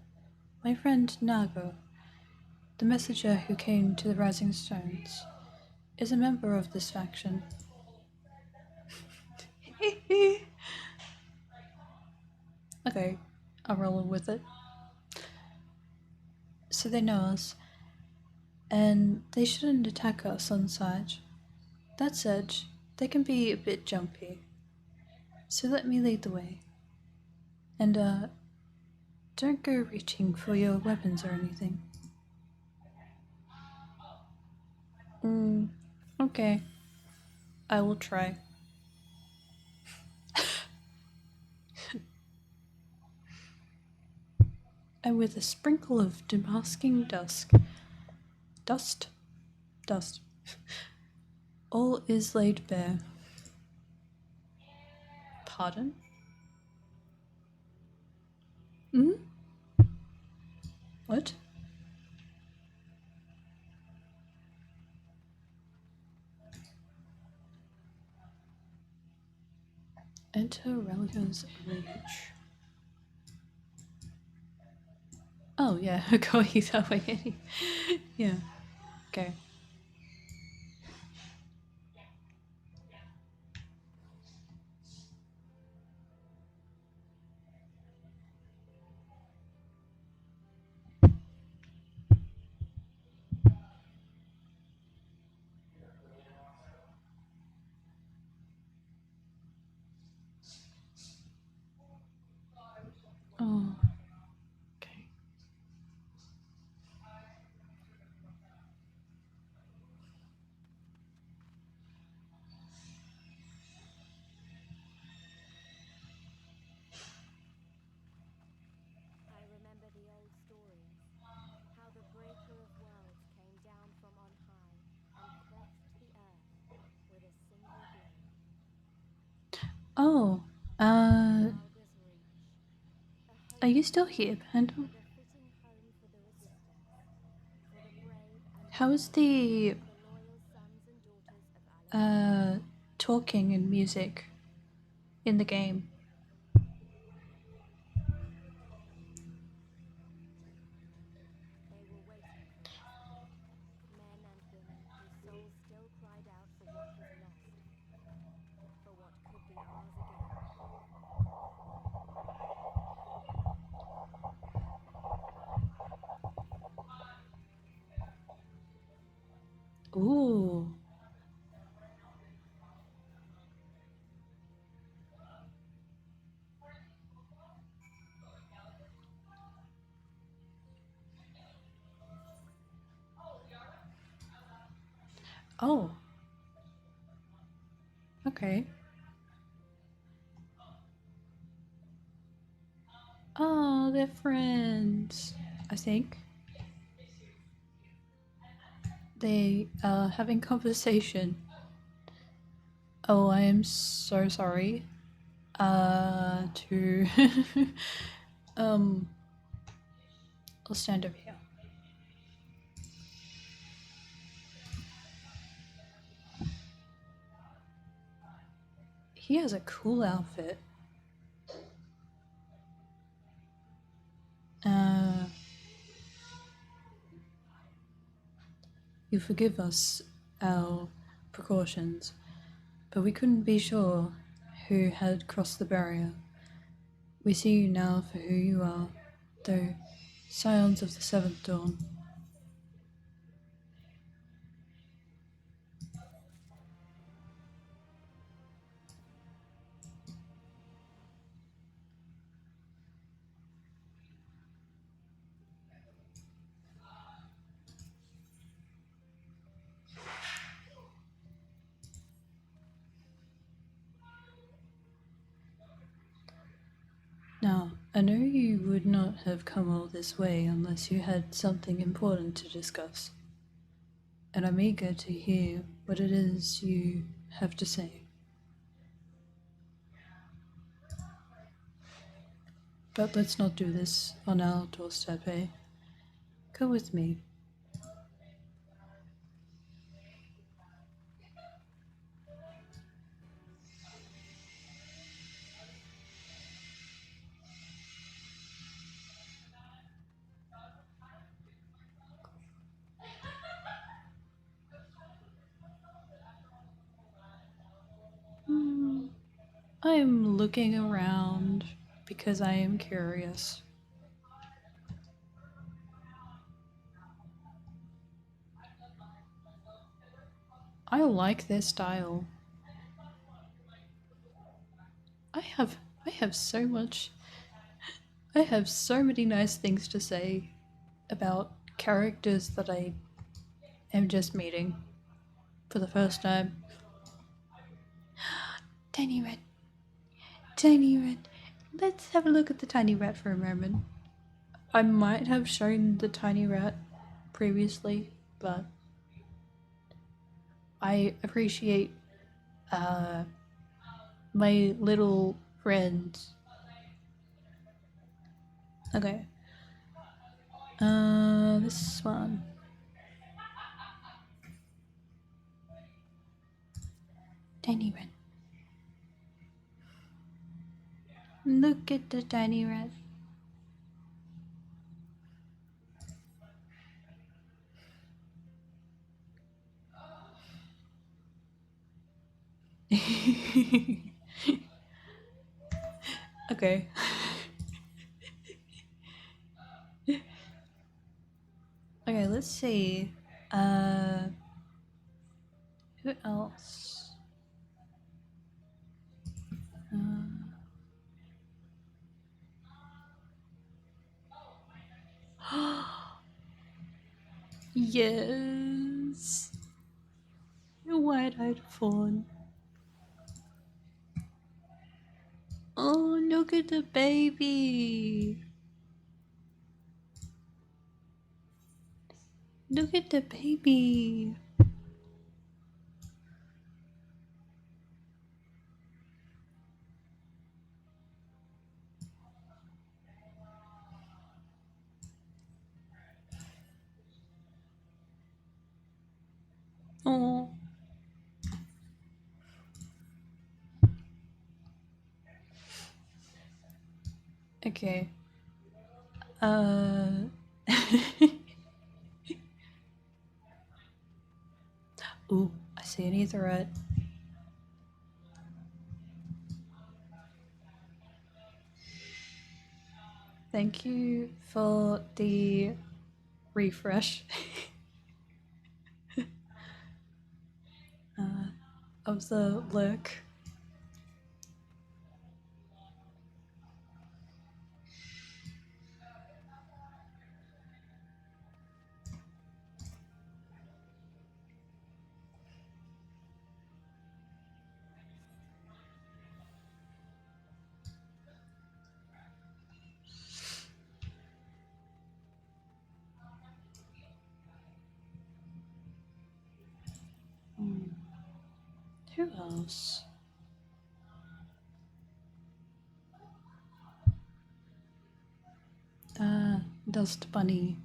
my friend Nago, the messenger who came to the Rising Stones, is a member of this faction. Okay, I'll roll with it. So they know us, and they shouldn't attack us on sight. That said, they can be a bit jumpy. So let me lead the way. And, don't go reaching for your weapons or anything. Okay. I will try. And with a sprinkle of demasking dust, all is laid bare. Pardon? What? Enter Relica's Rage. Oh, yeah, go either way. Yeah, okay. Oh, okay. I remember the old stories, how the breaker of worlds came down from on high and cleft the earth with a single blow. Oh, Valga's Reach, a are you holy still here, Panda? and a fitting home for the resistance, for the brave and How is the the, loyal sons and daughters of Alexander. talking and music in the game? They were waiting for us there, men and women whose souls still cried out for what was lost, for what could be ours again. Ooh. Oh. Okay. Oh, they're friends, I think. They are having conversation. Oh, I am so sorry. To I'll stand over here. He has a cool outfit. You forgive us our precautions, but we couldn't be sure who had crossed the barrier. We see you now for who you are, though scions of the Seventh Dawn. I know you would not have come all this way unless you had something important to discuss, and I'm eager to hear what it is you have to say. But let's not do this on our doorstep, eh? Come with me. I am looking around because I am curious. I like their style. I have so much I have so many nice things to say about characters that I am just meeting for the first time. Tiny rat. Tiny rat. Let's have a look at the tiny rat for a moment. I might have shown the tiny rat previously, but I appreciate my little friends. Okay. This one. Tiny rat. Look at the tiny rat. Okay. Okay, let's see. Who else? Yes. Wide-eyed fawn. Oh, look at the baby. Look at the baby. Oh. Okay. Ooh, I see an etherette. Thank you for the refresh of the look. Who else? Dust Bunny.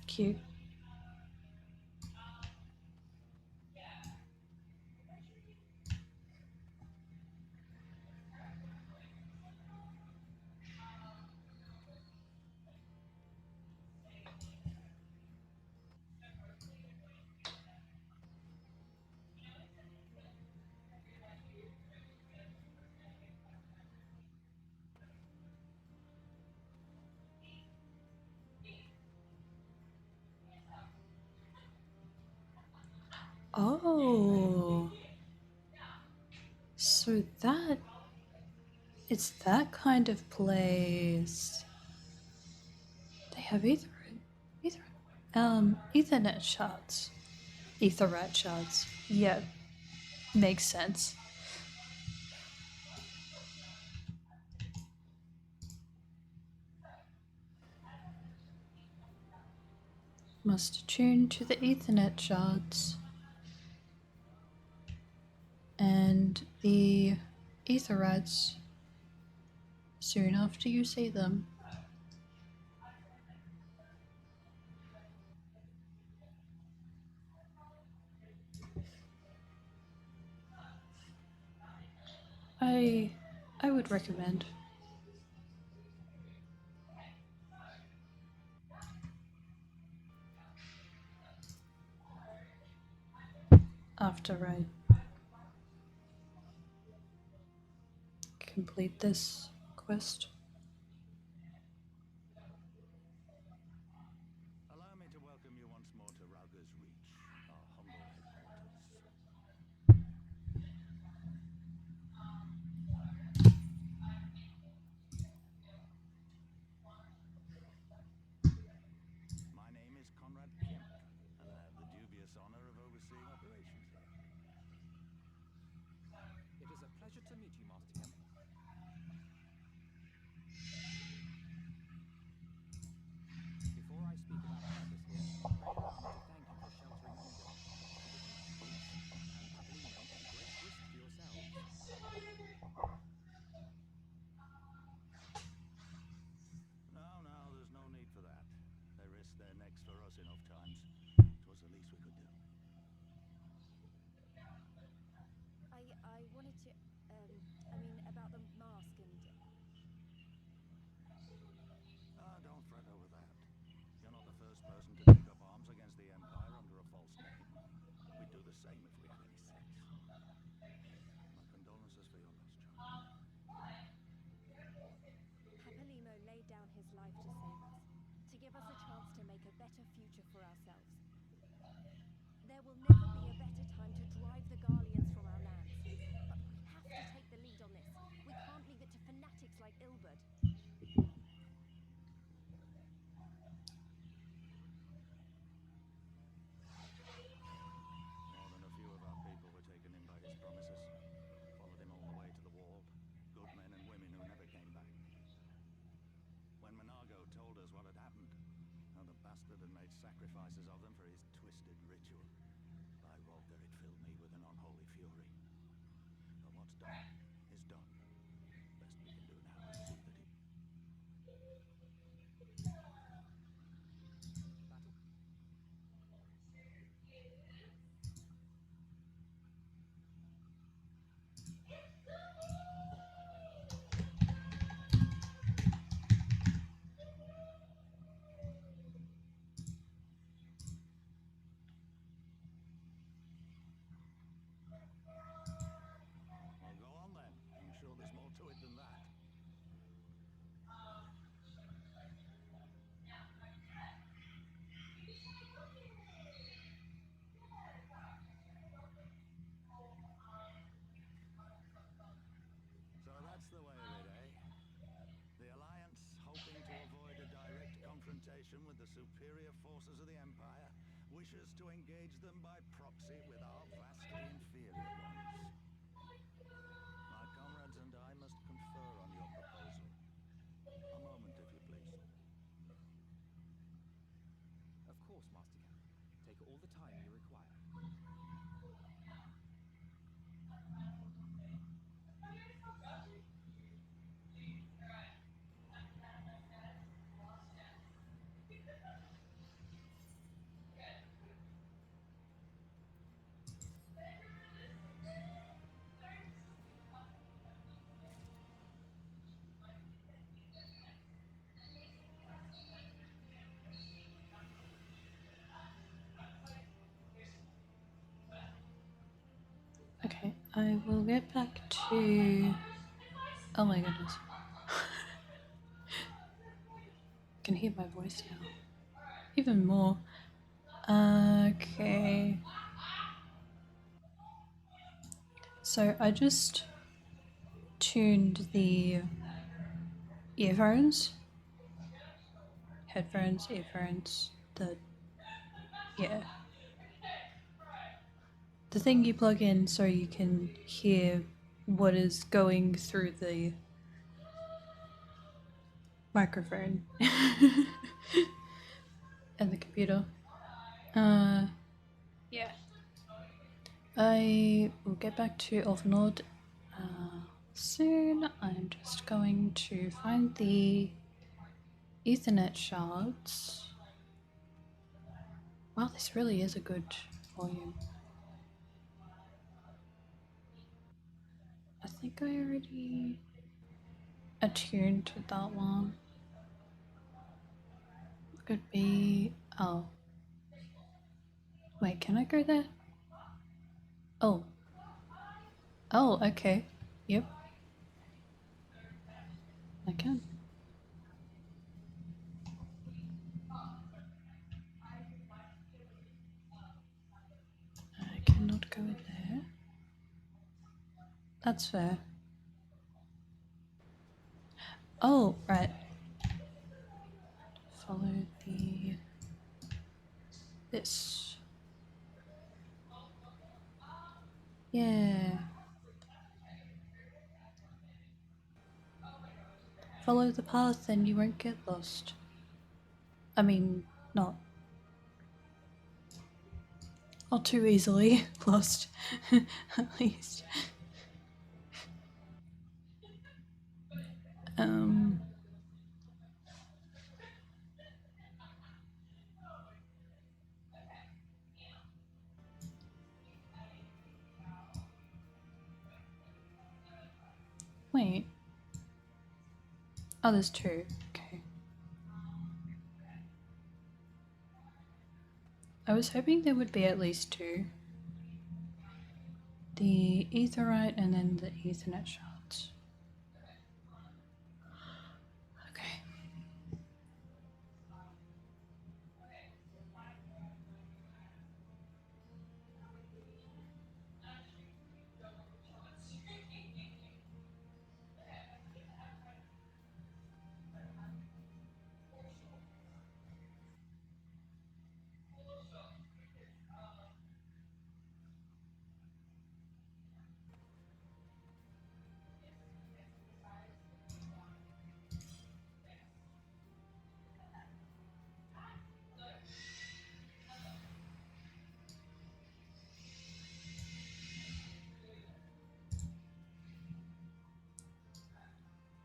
Cute. Oh. So it's that kind of place. They have Ethernet shards. Ethernet shards. Yeah, makes sense. Must attune to the Ethernet shards. And the Aetherites soon after you see them. I would recommend. After I complete this quest. Allow me to welcome you once more to Rauger's Reach, our humble headquarters. My name is Conrad Kemp, and I have the dubious honor of overseeing operations here. It is a pleasure to meet you, Master Kemp. Before I speak about our purpose here, pray allow me to thank you for sheltering Ida. She was an ace, and Papolino a great risk to yourselves. No, there's no need for that. They risked their necks for us enough times. It was the least we could do. I wanted to, about the mask and... Don't fret over that. You're not the first person to take up arms against the Empire under a false name. We'd do the same if we had any sense. My condolences for your loss, John. Papolino laid down his life to save us, to give us a chance to make a better future for ourselves. There will never be a better time to drive the Garleans from our lands. But we have to take the lead on this. We can't leave it to fanatics like Ilberd. More than a few of our people were taken in by his promises. Followed him all the way to the wall. Good men and women who never came back. When Monargo told us what had happened, how the bastard had made sacrifices of them for his twisted ritual, by Volker it filled me with an unholy fury. But what's done is done. Best we can do now is see that he... Battle. Well, go on then. I'm sure there's more to it than that. So that's the way of it, eh? The Alliance, hoping to avoid a direct confrontation with the superior forces of the Empire, wishes to engage them by proxy with our vastly inferior ones. My comrades and I must confer on your proposal. A moment, if you please. Of course, Master Kemp. Take all the time you require. Okay, I will get back to... Oh my goodness. I can hear my voice now. Even more. Okay. So I just tuned the earphones, headphones, earphones, yeah. The thing you plug in so you can hear what is going through the microphone and the computer. Yeah. I will get back to Elfenord soon. I'm just going to find the Ethernet shards. Wow, this really is a good volume. I think I already attuned to that one. Could be... oh. Wait, can I go there? Oh. Oh, okay. Yep. I can. I cannot go there. That's fair. Oh, right. Follow the... this. Yeah. Follow the path and you won't get lost. I mean, not too easily lost, at least. Wait. Oh, there's two. Okay. I was hoping there would be at least two. The etherite and then the Ethernet shards. Okay.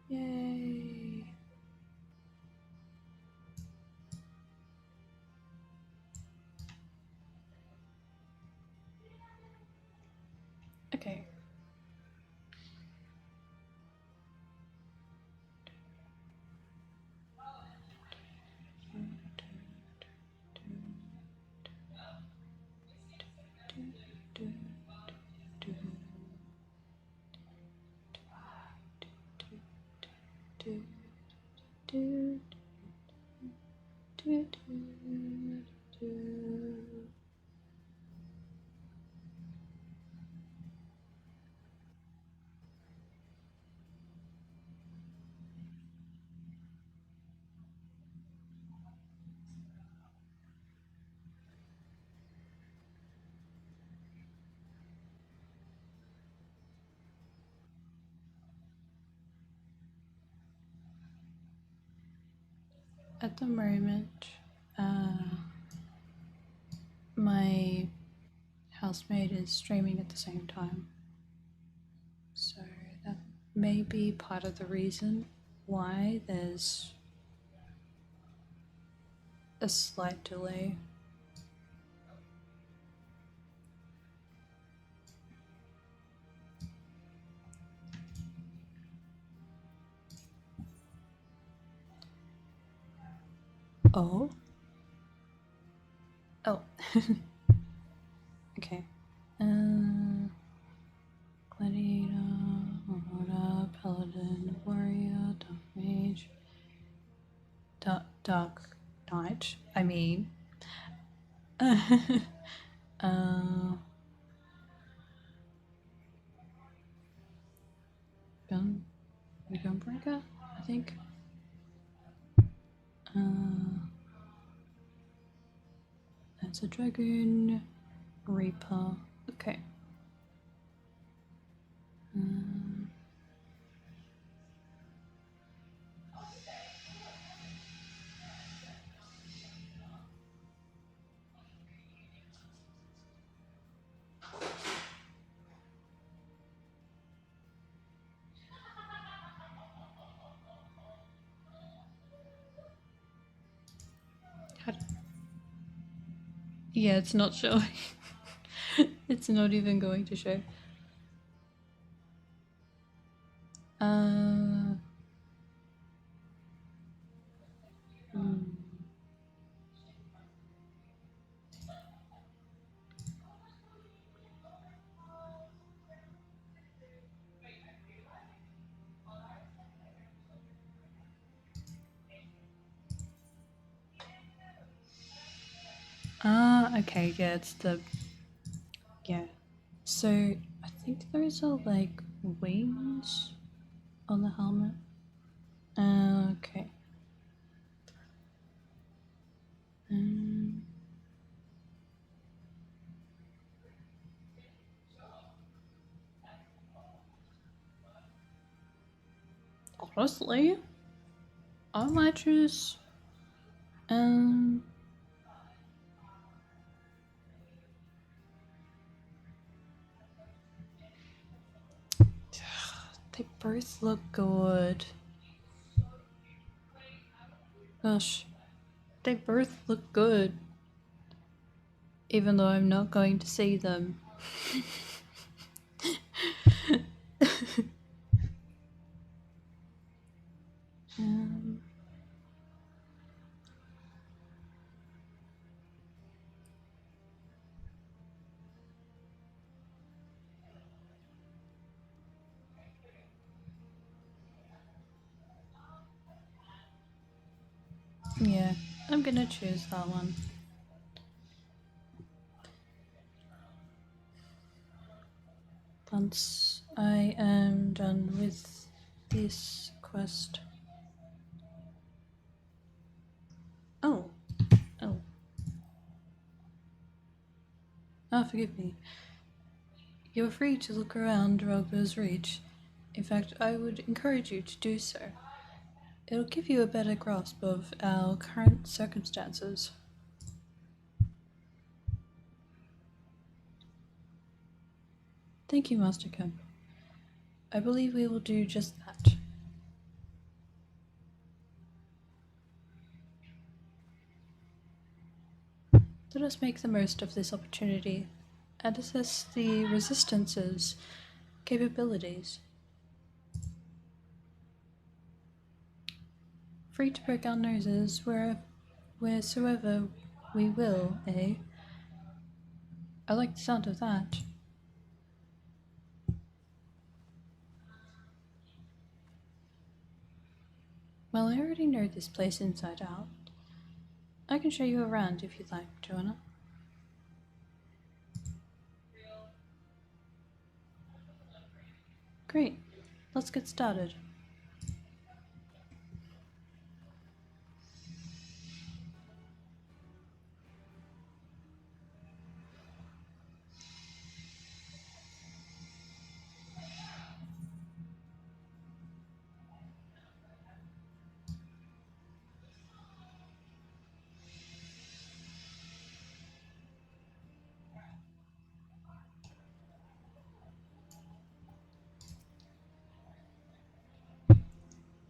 Yay. Okay. At the moment, my housemate is streaming at the same time. So that may be part of the reason why there's a slight delay. Oh? Oh. Okay. Gladiator, Aurora, Paladin, Warrior, Dark Mage, Dark Knight, I mean. Gunbreaker, I think. That's a Dragoon. Reaper. Okay. Yeah, it's not showing. It's not even going to show. Okay, yeah, it's the... Yeah. So, I think those are like wings on the helmet. Okay. Honestly, I might choose... They both look good. Gosh, they both look good. Even though I'm not going to see them. Yeah, I'm gonna choose that one. Once I am done with this quest. Oh. Forgive me. You're free to look around Rogba's Reach. In fact, I would encourage you to do so. It'll give you a better grasp of our current circumstances. Thank you, Master Kemp. I believe we will do just that. Let us make the most of this opportunity and assess the Resistance's capabilities. Free to prick our noses wheresoever we will, eh? I like the sound of that. Well, I already know this place inside out. I can show you around if you'd like, Joanna. Great. Let's get started.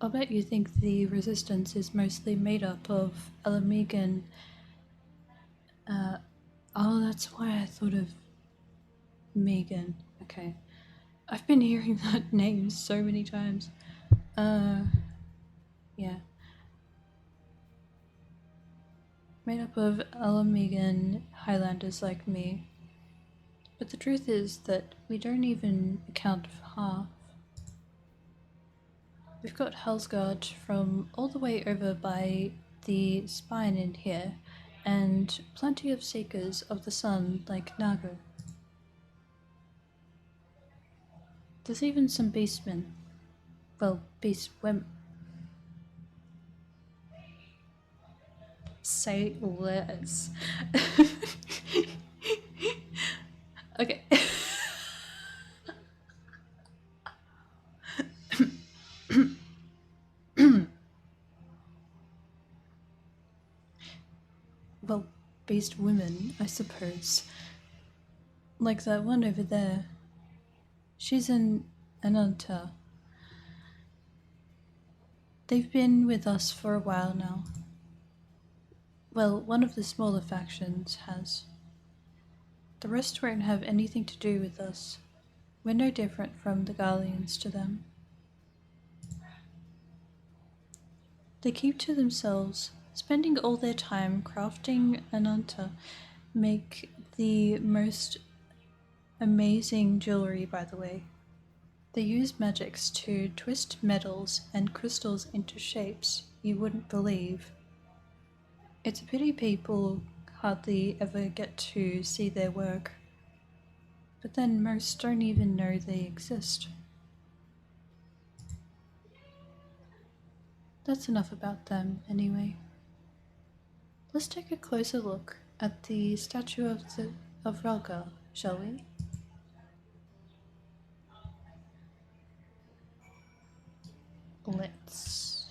I'll bet you think the Resistance is mostly made up of Alamegan. Oh, that's why I thought of Megan. Okay. I've been hearing that name so many times. Yeah. Made up of Alamegan Highlanders like me. But the truth is that we don't even account for half. We've got Hellsguard from all the way over by the spine in here, and plenty of Seekers of the Sun like Nago. There's even some Beastmen. Well, beast women. Say less. Okay. Well, beast women, I suppose. Like that one over there. She's an Ananta. They've been with us for a while now. Well, one of the smaller factions has. The rest won't have anything to do with us. We're no different from the Garleans to them. They keep to themselves, spending all their time crafting Ananta, make the most amazing jewelry, by the way. They use magics to twist metals and crystals into shapes you wouldn't believe. It's a pity people hardly ever get to see their work. But then most don't even know they exist. That's enough about them, anyway. Let's take a closer look at the statue of Ralga, shall we? Let's.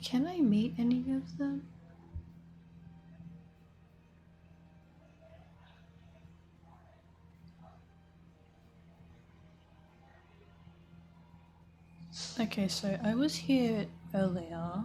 Can I meet any of them? Okay, so I was here earlier.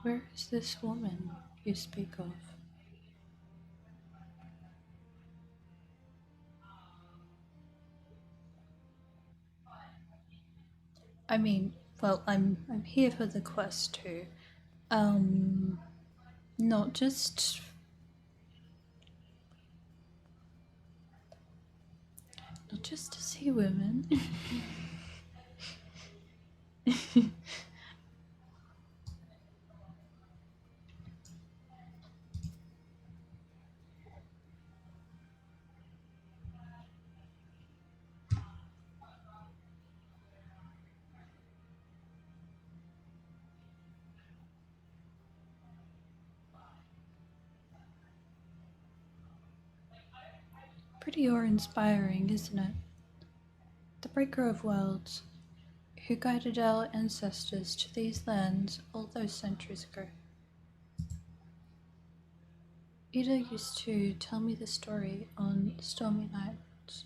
Where is this woman you speak of? I mean, well, I'm here for the quest too. Um, not just not just to see women. Pretty awe-inspiring, isn't it? The breaker of worlds, who guided our ancestors to these lands all those centuries ago. Ida used to tell me the story on stormy nights.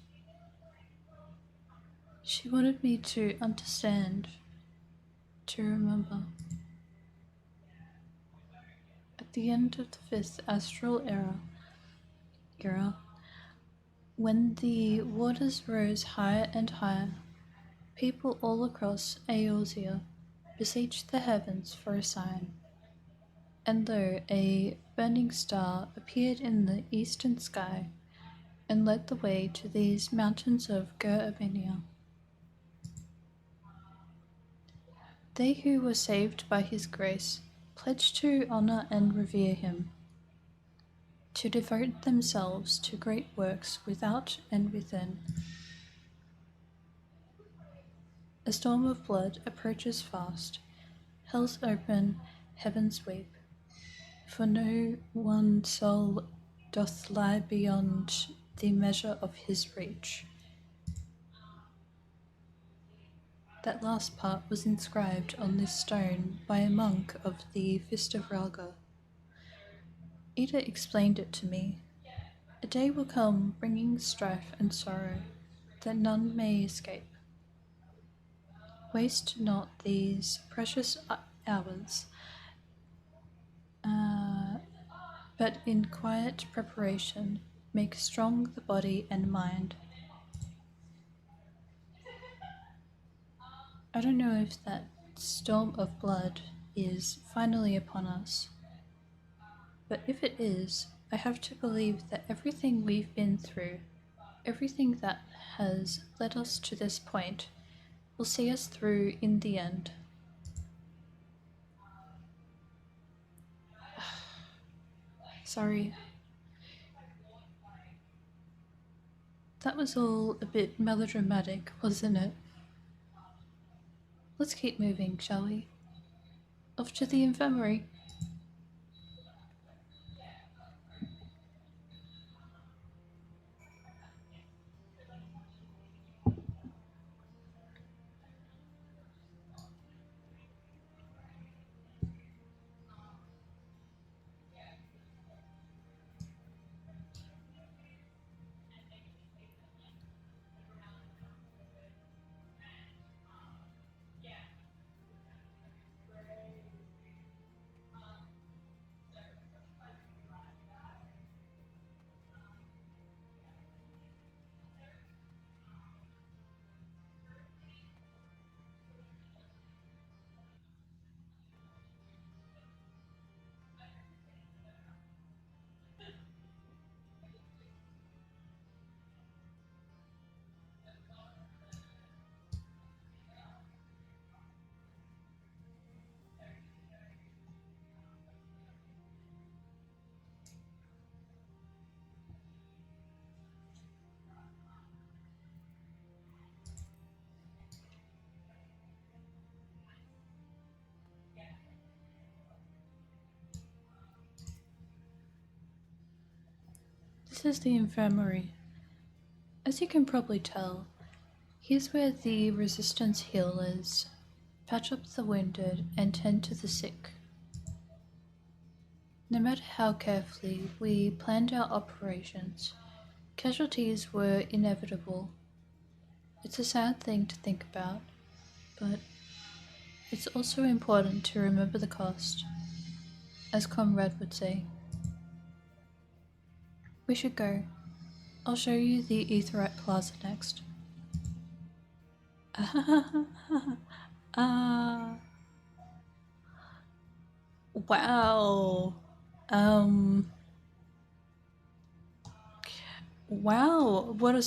She wanted me to understand, to remember. At the end of the fifth astral era, when the waters rose higher and higher, people all across Eorzea beseeched the heavens for a sign. And lo, a burning star appeared in the eastern sky and led the way to these mountains of Ger Abenia. They who were saved by his grace pledged to honor and revere him, to devote themselves to great works without and within. A storm of blood approaches fast, hell's open, heavens weep, for no one soul doth lie beyond the measure of his reach. That last part was inscribed on this stone by a monk of the Fist of Ralga. Ida explained it to me. A day will come bringing strife and sorrow, that none may escape. Waste not these precious hours. but in quiet preparation make strong the body and mind. I don't know if that storm of blood is finally upon us, but if it is, I have to believe that everything we've been through, everything that has led us to this point, will see us through in the end. Sorry. That was all a bit melodramatic, wasn't it? Let's keep moving, shall we? Off to the infirmary. This is the infirmary. As you can probably tell, here's where the resistance healers patch up the wounded and tend to the sick. No matter how carefully we planned our operations, casualties were inevitable. It's a sad thing to think about, but it's also important to remember the cost, as Comrade would say. We should go. I'll show you the Aetheryte Plaza next. Wow. Wow, what a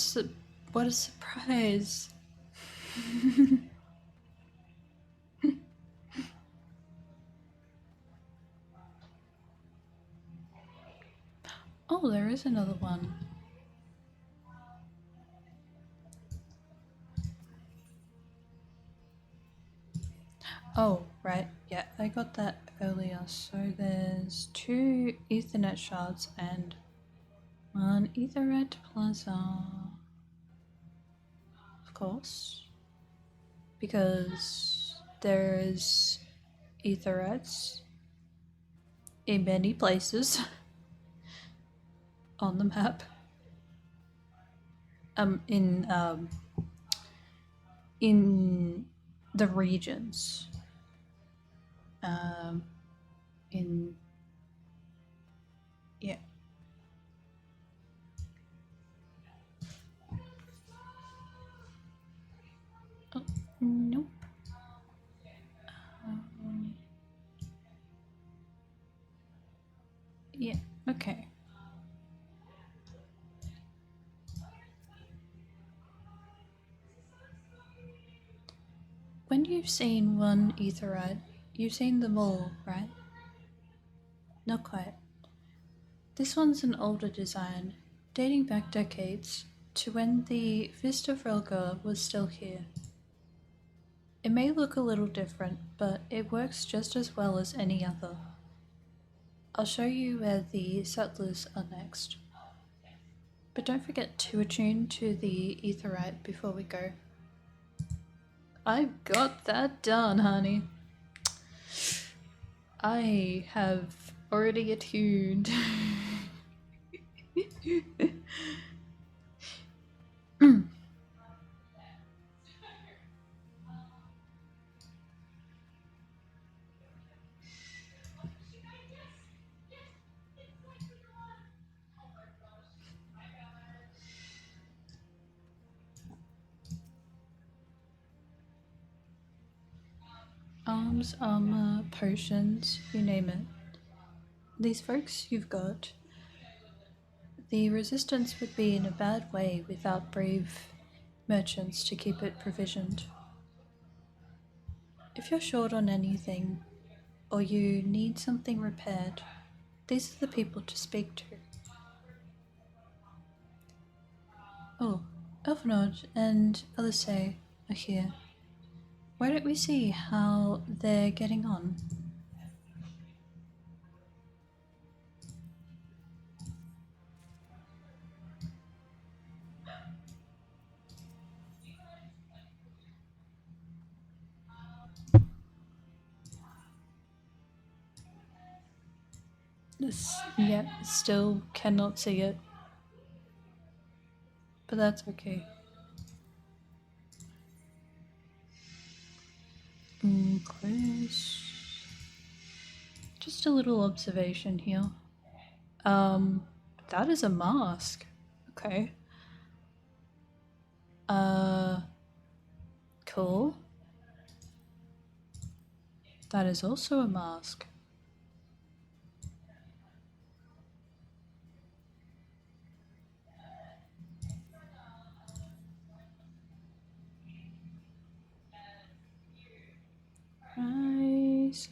surprise. Oh, there is another one. Oh, right. Yeah, I got that earlier. So there's 2 Ethernet shards and 1 Aetheryte Plaza. Of course. Because there's Aetherytes in many places on the map. In the regions. Yeah. Oh, nope. Yeah, okay. When you've seen one Aetheryte, you've seen them all, right? Not quite. This one's an older design, dating back decades to when the Fist of Relgar was still here. It may look a little different, but it works just as well as any other. I'll show you where the settlers are next. But don't forget to attune to the Aetheryte before we go. I've got that done, honey. I have already attuned. Arms, armor, potions, you name it. These folks you've got. The resistance would be in a bad way without brave merchants to keep it provisioned. If you're short on anything, or you need something repaired, these are the people to speak to. Oh, Elfnod and Elisei are here. Why don't we see how they're getting on? Still cannot see it. But that's okay. Close. Just a little observation here. That is a mask. Okay. Cool. That is also a mask. I say.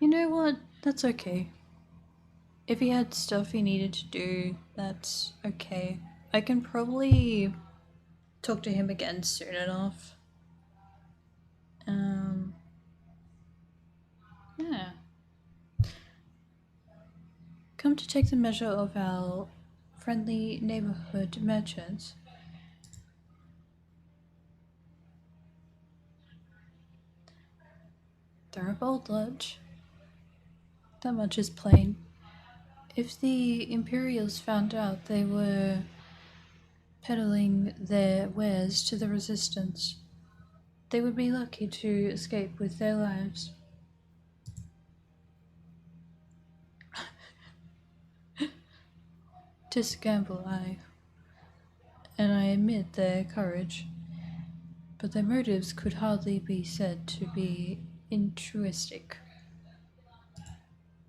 You know what? That's okay. If he had stuff he needed to do, that's okay. I can probably talk to him again soon enough. Yeah. Come to take the measure of our friendly neighborhood merchants. They're a bold lot. That much is plain. If the Imperials found out they were peddling their wares to the Resistance, they would be lucky to escape with their lives. "'Tis a gamble, and I admit their courage, but their motives could hardly be said to be altruistic.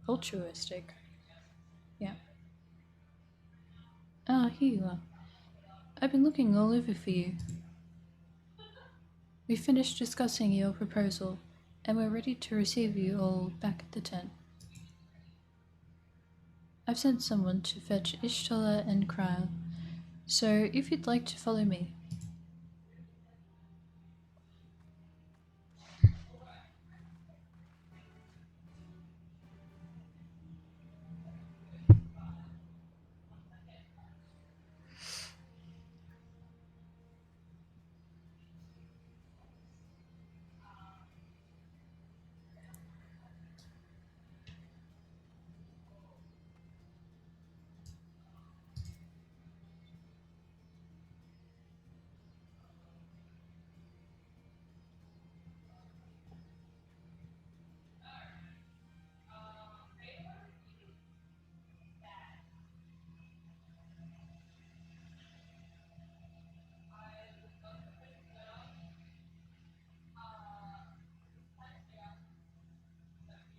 Altruistic. Yeah. Ah, here you are. I've been looking all over for you. We finished discussing your proposal, and we're ready to receive you all back at the tent. I've sent someone to fetch Ishtola and Kryl, so if you'd like to follow me."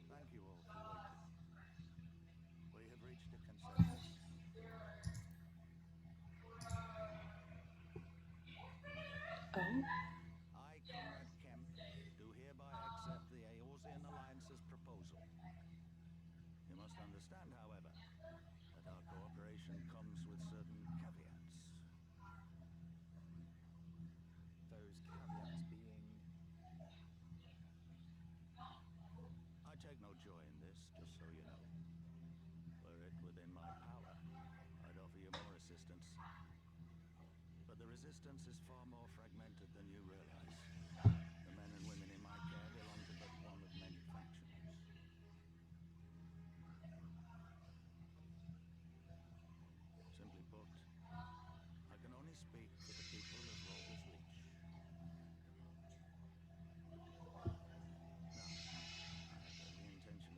Thank you all for waiting. We have reached a consensus. Oh? I, Conrad Kemp, do hereby accept the Eorzean Alliance's proposal. You must understand, however, that our cooperation comes with certain caveats. Those caveats being. I take no joy in this, just so you know. Were it within my power, I'd offer you more assistance. But the resistance is far more fragmented than you realize. The men and women in my care belong to but one of many factions. Simply put, I can only speak for the people of Rover's Reach. Now, I have every intention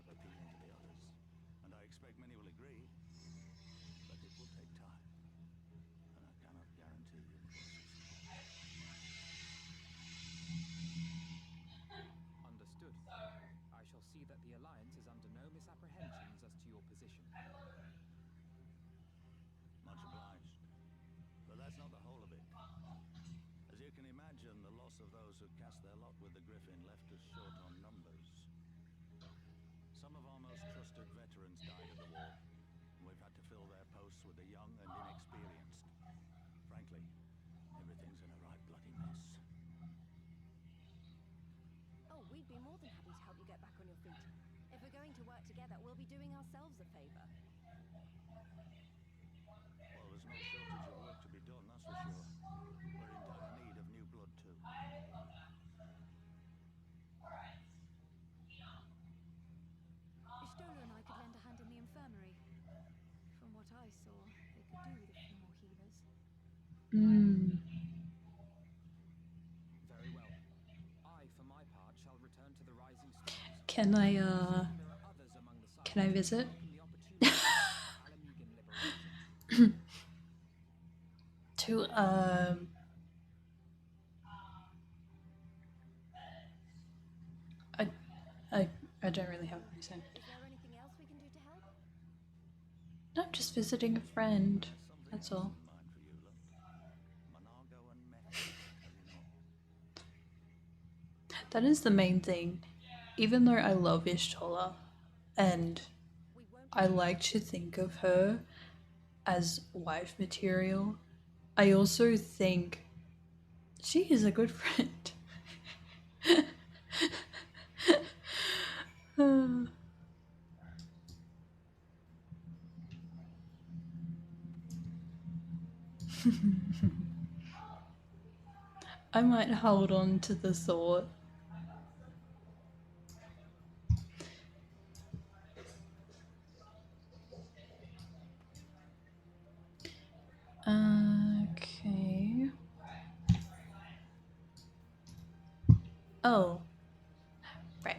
position. Much obliged. But that's not the whole of it. As you can imagine, the loss of those who cast their lot with the Griffin left us short on numbers. Some of our most trusted veterans died at the war, and we've had to fill their posts with the young and inexperienced. Frankly, everything's in a right bloody mess. Oh, we'd be more than happy to help you get back on your feet. If we're going to work together, we'll be doing ourselves a favor. Well, there's no shortage of work to be done, that's for sure. We're in dire need of new blood, too. Istola and I could lend a hand in the infirmary. From what I saw, they could do with a few more healers. Very well. I, for my part, shall return to the Rising Stars. Can I There are others among the can I visit? welcome the opportunity for Alamegan liberation. To I don't really have a reason. Is there anything else we can do to help? No, I'm just visiting a friend. That's all. Mine for you, look. Monargo and Meth, have you not? That is the main thing. Even though I love Ishtola and We won't I like to think of her as wife material, I also think she is a good friend. I might hold on to the thought. Okay. Oh. Right.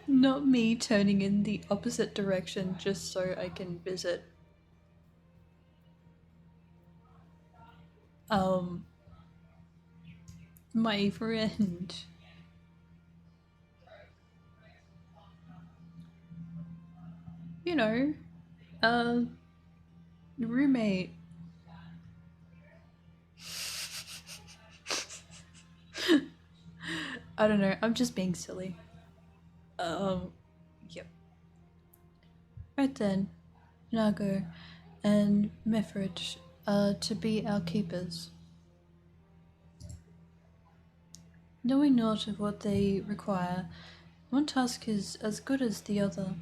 Not me turning in the opposite direction just so I can visit. My friend. You know, roommate. I don't know, I'm just being silly. Yep. Right then, Nago and Mefrid are to be our keepers. Knowing not of what they require, one task is as good as the other.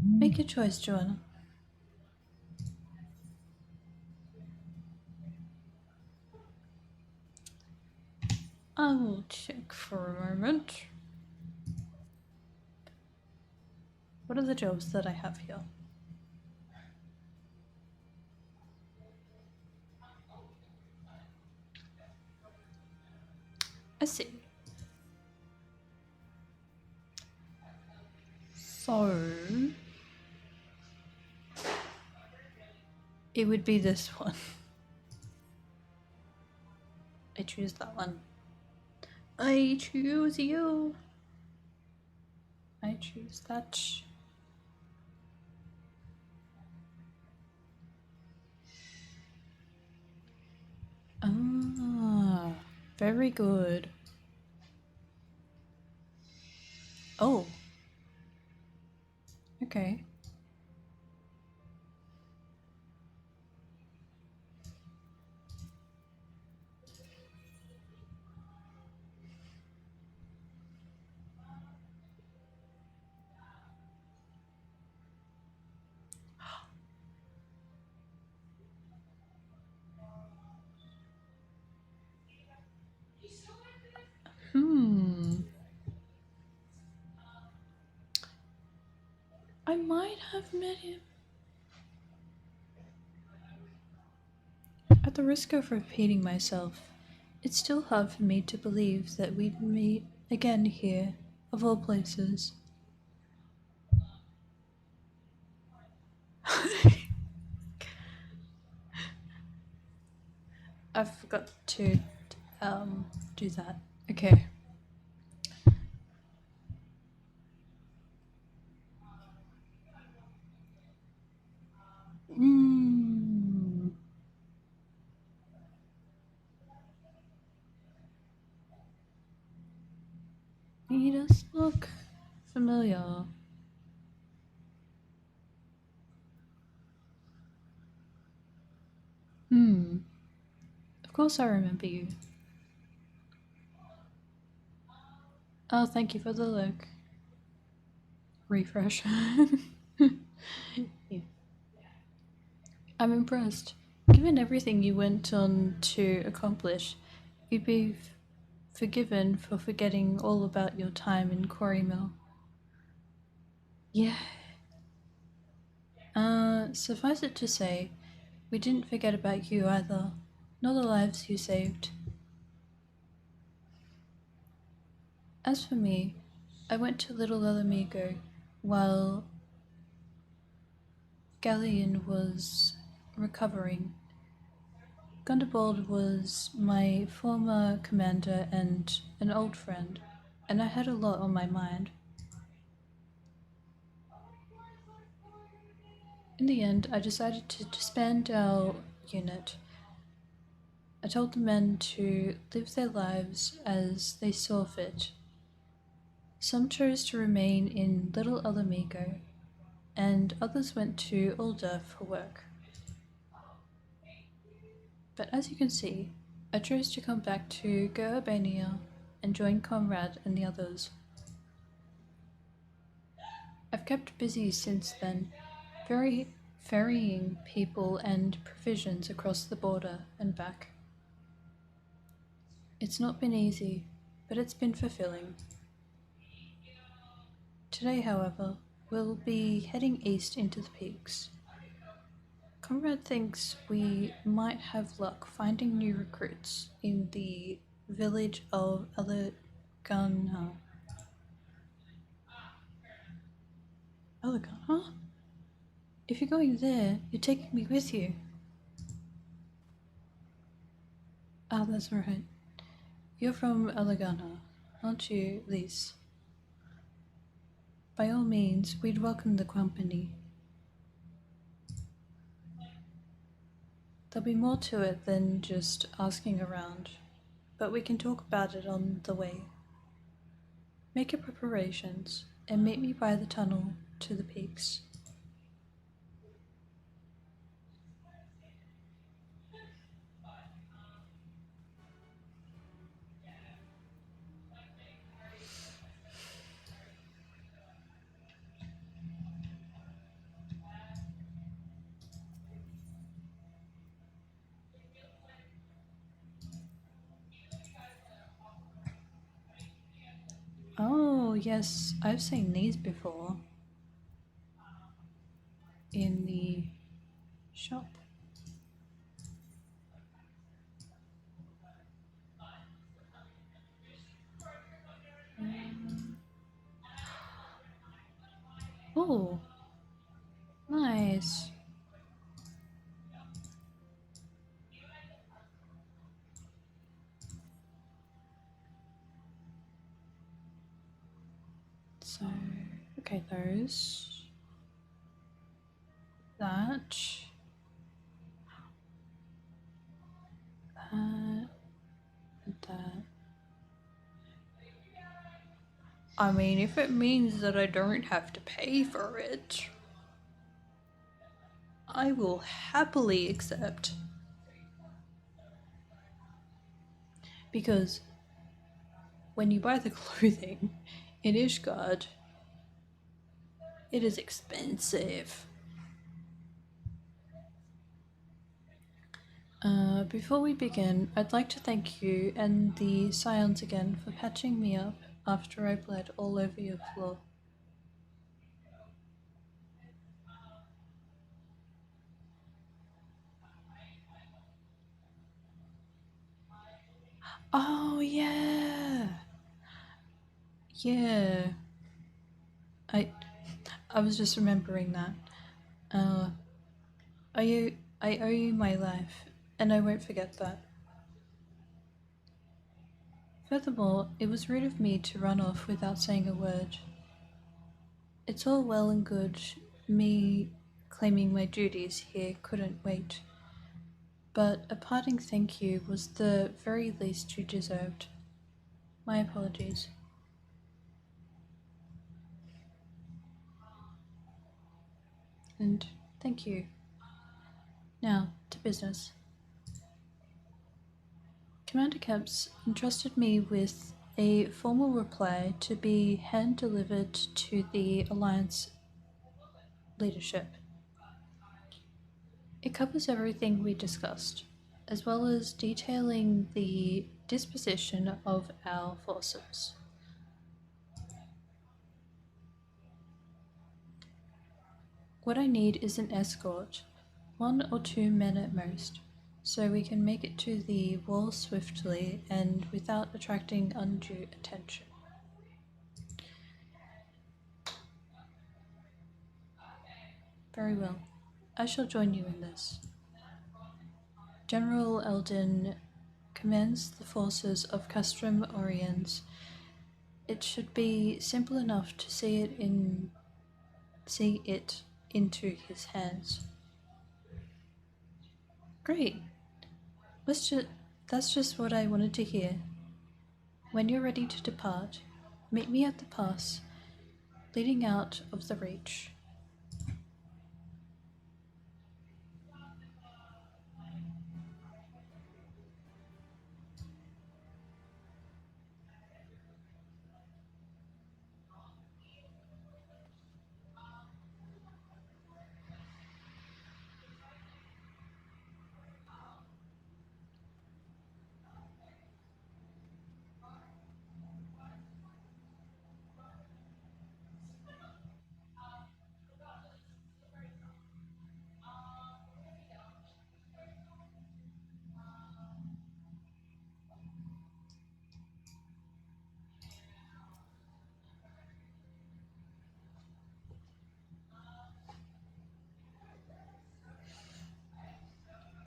Make your choice, Joanna. I will check for a moment. What are the jobs that I have here? I see. So it would be this one. I choose that one. I choose you. I choose that. Ah, very good. Oh. Okay. I might have met him. At the risk of repeating myself, it's still hard for me to believe that we'd meet again here, of all places. I forgot to do that. Okay. He does look familiar. Of course I remember you. Oh, thank you for the look. Refresh. Yeah. I'm impressed. Given everything you went on to accomplish, you'd be forgiven for forgetting all about your time in Quarry Mill. Yeah. Suffice it to say, we didn't forget about you either, nor the lives you saved. As for me, I went to Little Alamigo while Galleon was recovering. Gundobald was my former commander and an old friend, and I had a lot on my mind. In the end, I decided to disband our unit. I told the men to live their lives as they saw fit. Some chose to remain in Little Alamigo, and others went to Ulda for work. But as you can see, I chose to come back to Go Albania and join Conrad and the others. I've kept busy since then, ferrying people and provisions across the border and back. It's not been easy, but it's been fulfilling. Today, however, we'll be heading east into the peaks. Conrad thinks we might have luck finding new recruits in the village of Alagana. Alagana? If you're going there, you're taking me with you. Ah, that's right. You're from Alagana, aren't you, Lise? By all means, we'd welcome the company. There'll be more to it than just asking around, but we can talk about it on the way. Make your preparations and meet me by the tunnel to the peaks. Oh, yes, I've seen these before. In the shop. Oh, nice. So, okay, those. That. And that. I mean, if it means that I don't have to pay for it, I will happily accept. Because when you buy the clothing in Ishgard, it is expensive. Before we begin, I'd like to thank you and the Scions again for patching me up after I bled all over your floor. Oh, yeah. Yeah. I was just remembering that. Uh, I owe you my life, and I won't forget that. Furthermore, it was rude of me to run off without saying a word. It's all well and good, me claiming my duties here couldn't wait. But a parting thank you was the very least you deserved. My apologies. And thank you. Now, to business. Commander Kemps entrusted me with a formal reply to be hand-delivered to the Alliance leadership. It covers everything we discussed, as well as detailing the disposition of our forces. What I need is an escort, 1 or 2 men at most, so we can make it to the wall swiftly and without attracting undue attention. Very well. I shall join you in this. General Eldon commands the forces of Castrum Oriens. It should be simple enough to see it into his hands. Great. That's just what I wanted to hear. When you're ready to depart, meet me at the pass leading out of the Reach.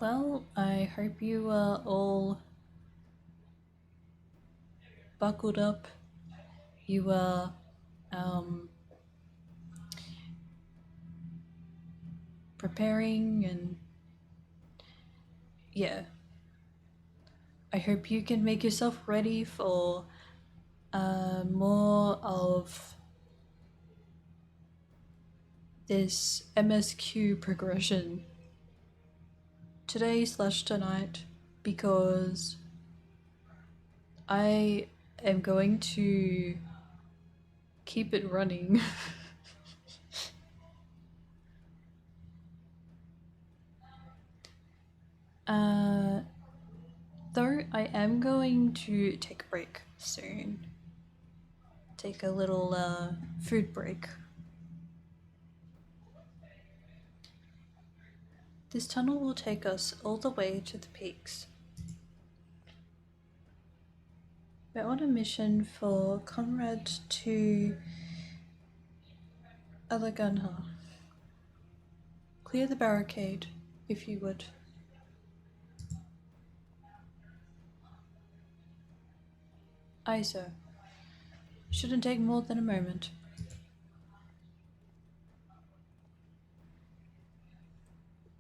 Well, I hope you are all buckled up. You are preparing, and yeah. I hope you can make yourself ready for more of this MSQ progression today/tonight, because I am going to keep it running. Though I am going to take a break soon. Take a little food break. This tunnel will take us all the way to the peaks. We're on a mission for Conrad to Alagunha. Clear the barricade, if you would. Aye, sir. Shouldn't take more than a moment.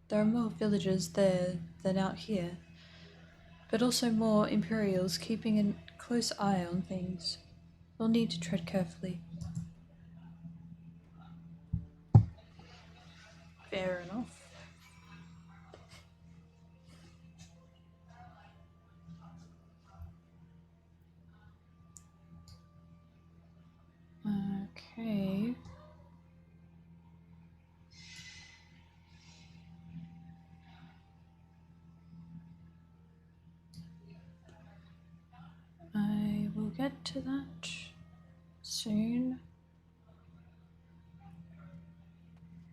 There are more villagers there than out here, but also more Imperials keeping a close eye on things. We'll need to tread carefully. Fair enough. Okay. I will get to that soon.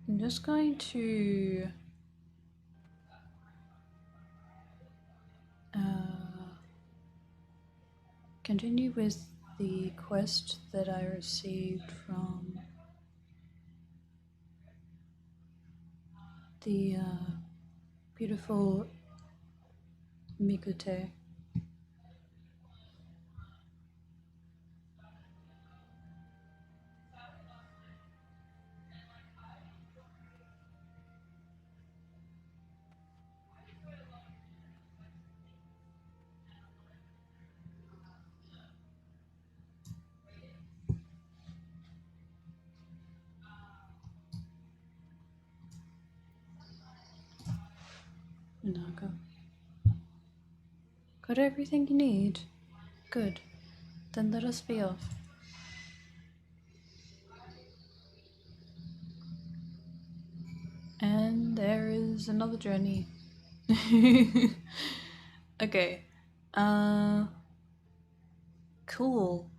I'm just going to continue with the quest that I received from the beautiful Mikute. Naga. Got everything you need? Good. Then let us be off. And there is another journey. Okay. Cool.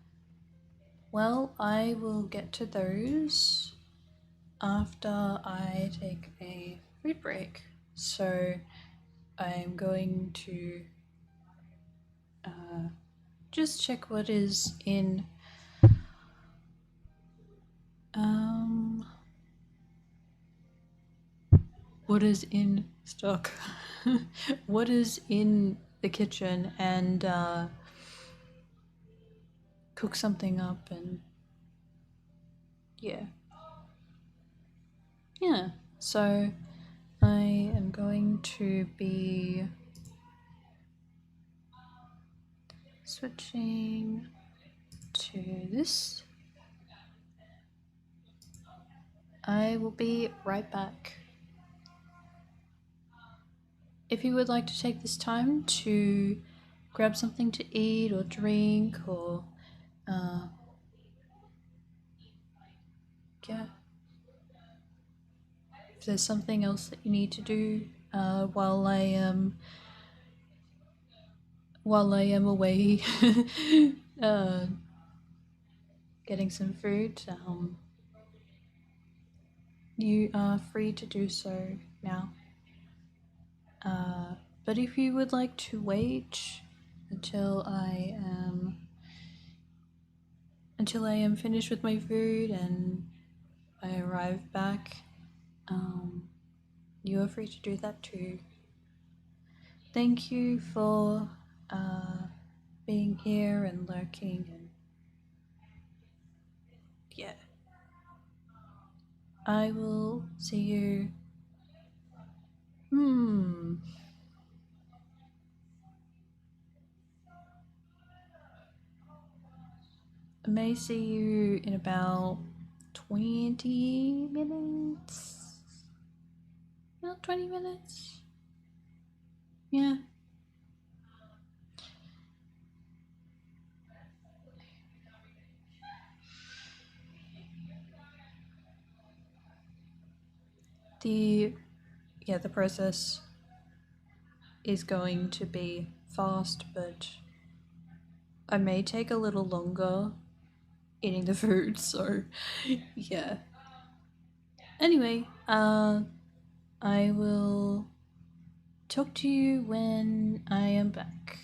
Well, I will get to those after I take a food break. So I'm going to just check what is in what is in stock. What is in the kitchen, and cook something up, and yeah. So I am going to be switching to this. I will be right back. If you would like to take this time to grab something to eat or drink, or yeah, if there's something else that you need to do while I am away getting some food, you are free to do so now. But if you would like to wait until I am finished with my food and I arrive back, you are free to do that too. Thank you for being here and lurking, and yeah. I will see you. I may see you in about 20 minutes. About 20 minutes. Yeah. The process is going to be fast, but I may take a little longer eating the food, so yeah. Anyway, I will talk to you when I am back.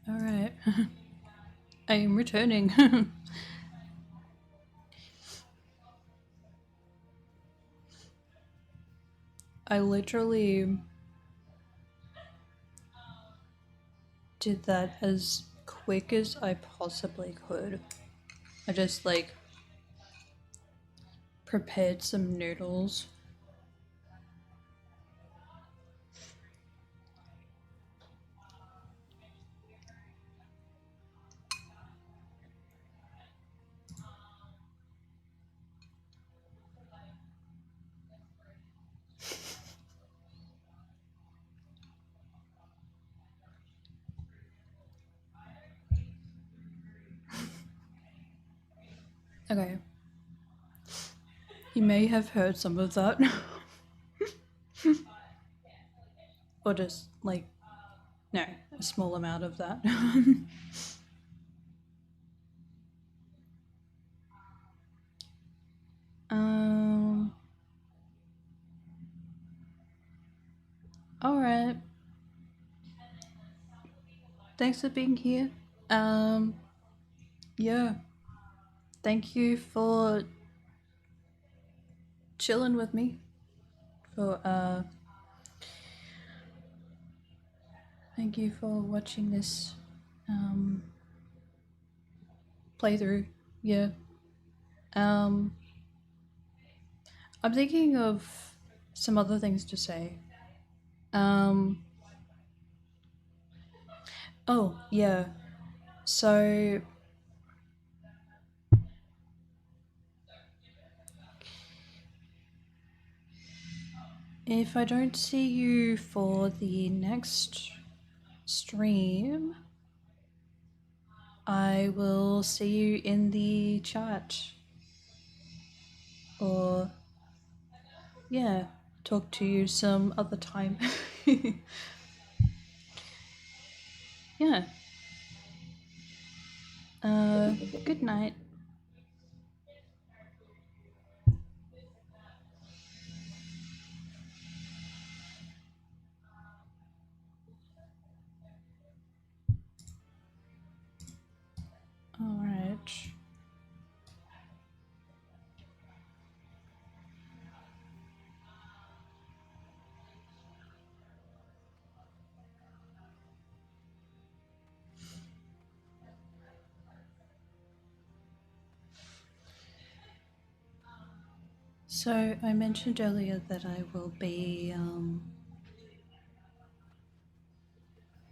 Alright. I am returning. I literally did that as quick as I possibly could. I just like prepared some noodles. Okay. You may have heard some of that. Or just, like, no, a small amount of that. Alright. Thanks for being here. Yeah. Thank you for chilling with me. Thank you for watching this playthrough. Yeah. I'm thinking of some other things to say. Oh, yeah. So if I don't see you for the next stream, I will see you in the chat. Or, yeah, talk to you some other time. Yeah. Good night. Alright. So I mentioned earlier that I will be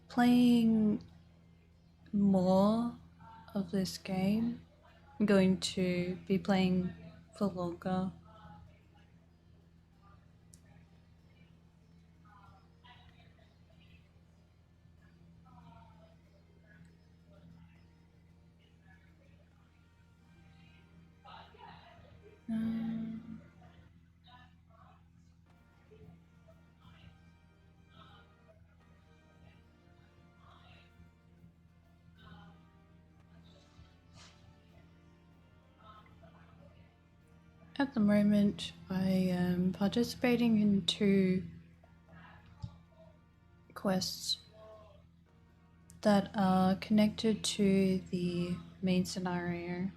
playing more of this game. I'm going to be playing for longer. At the moment, I am participating in 2 quests that are connected to the main scenario.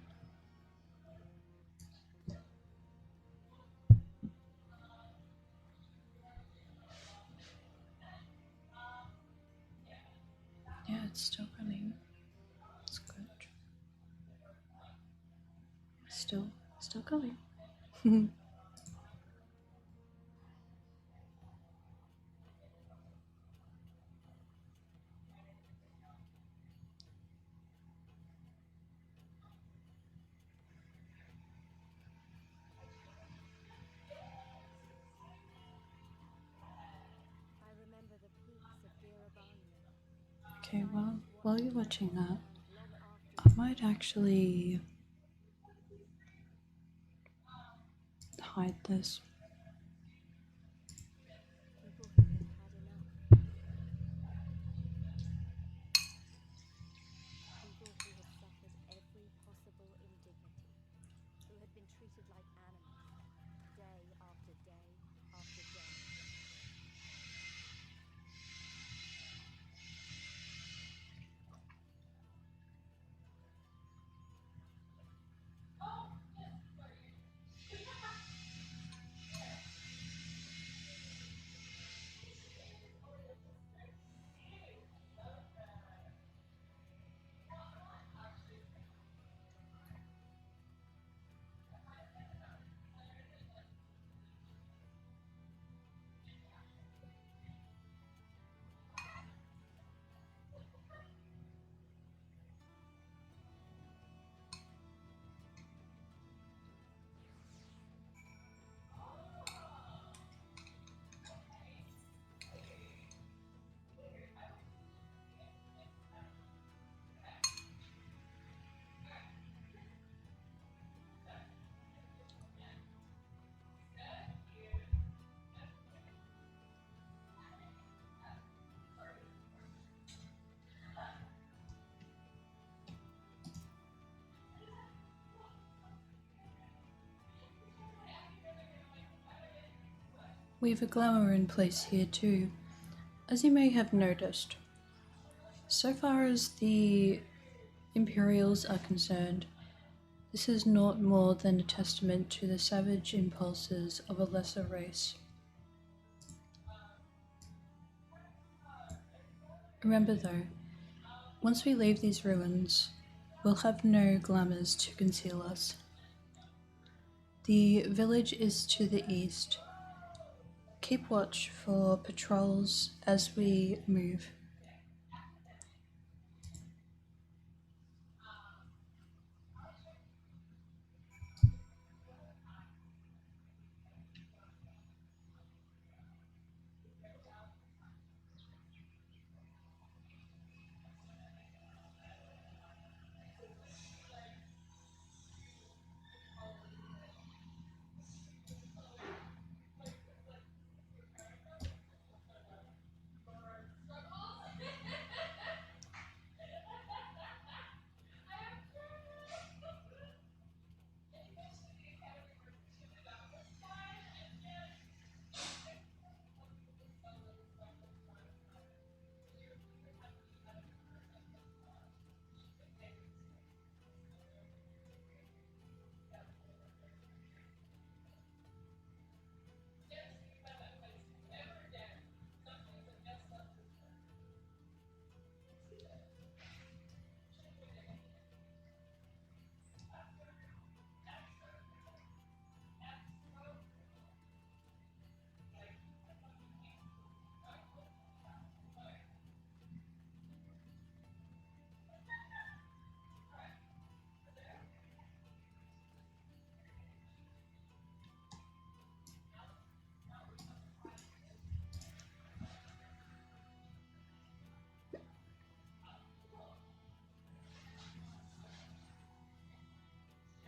Yeah, it's still running. It's good. Still going. I remember the peaks of Girabania. Okay, well, while you're watching that, Long after I might actually hide this. people who had had enough. People who had suffered every possible indignity. Who had been treated like animals, day after day after day. We have a glamour in place here too, as you may have noticed. So far as the Imperials are concerned, this is naught more than a testament to the savage impulses of a lesser race. Remember though, once we leave these ruins, we'll have no glamours to conceal us. The village is to the east. Keep watch for patrols as we move.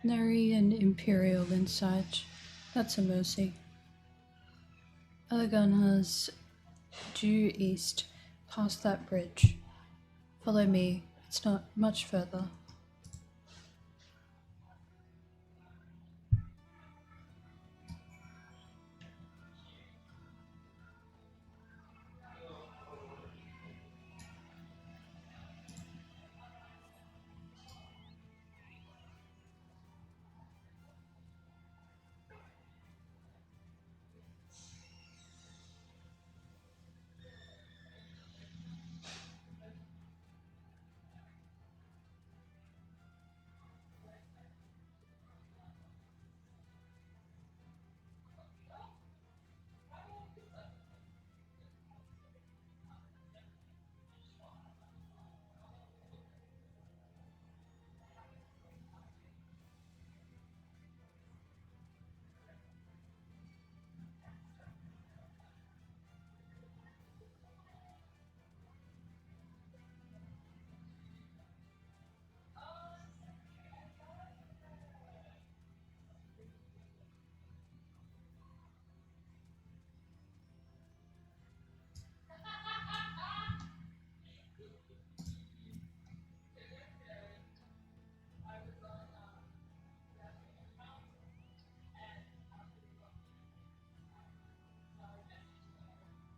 Nary an Imperial in sight. That's a mercy. Eleganha's due east, past that bridge. Follow me, it's not much further.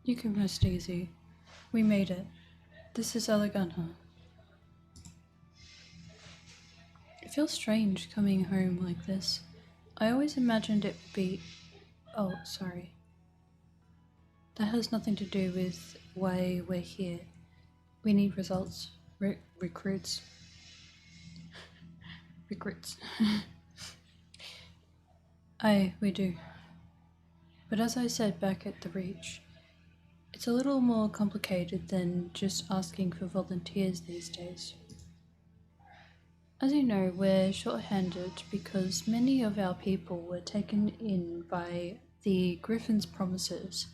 You can rest easy. We made it. This is Eleganha. It feels strange coming home like this. I always imagined it would be... Oh, sorry. That has nothing to do with why we're here. We need results. Recruits. Recruits. Aye, we do. But as I said back at the Reach, it's a little more complicated than just asking for volunteers these days. As you know, we're short-handed because many of our people were taken in by the Griffin's promises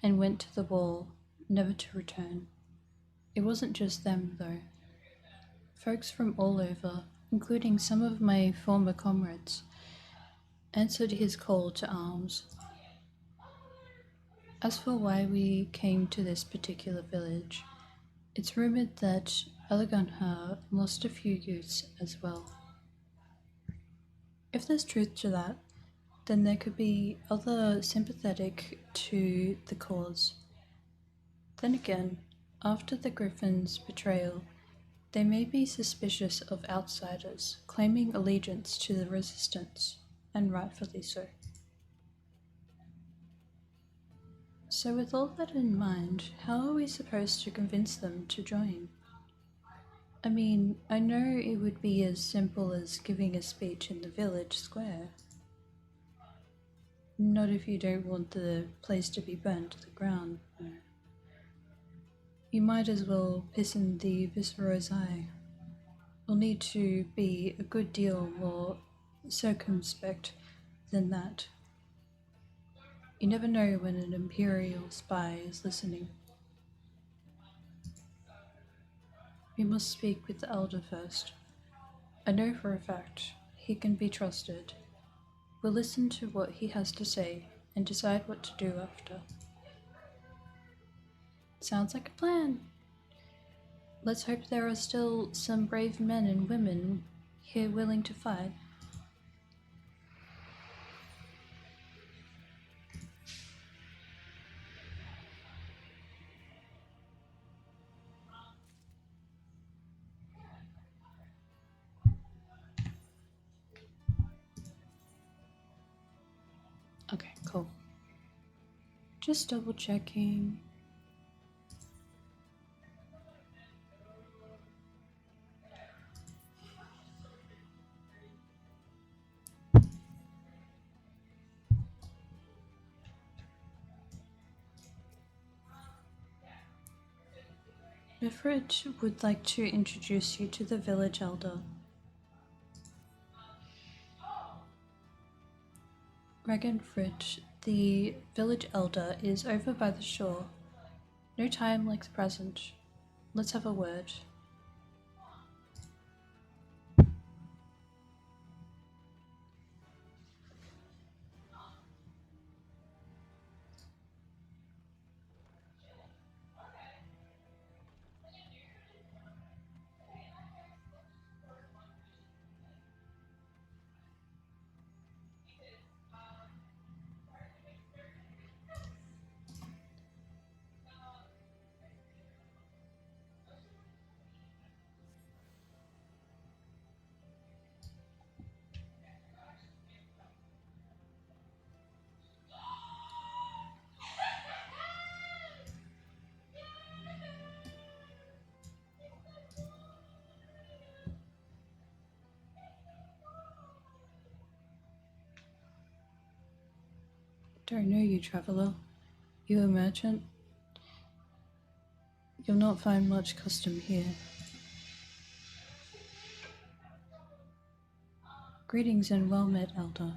and went to the wall, never to return. It wasn't just them, though. Folks from all over, including some of my former comrades, answered his call to arms. As for why we came to this particular village, it's rumoured that Eleganha lost a few youths as well. If there's truth to that, then there could be other sympathetic to the cause. Then again, after the Griffin's betrayal, they may be suspicious of outsiders claiming allegiance to the resistance, and rightfully so. So with all that in mind, how are we supposed to convince them to join? I mean, I know it would be as simple as giving a speech in the village square. Not if you don't want the place to be burnt to the ground, no. You might as well piss in the Viceroy's eye. You'll need to be a good deal more circumspect than that. You never know when an Imperial spy is listening. We must speak with the Elder first. I know for a fact he can be trusted. We'll listen to what he has to say and decide what to do after. Sounds like a plan. Let's hope there are still some brave men and women here willing to fight. Okay, cool. Just double checking. Mifrid would like to introduce you to the village elder. Ragenfrid, the village elder, is over by the shore. No time like the present. Let's have a word. Don't know you, traveller. You a merchant? You'll not find much custom here. Greetings and well met, elder,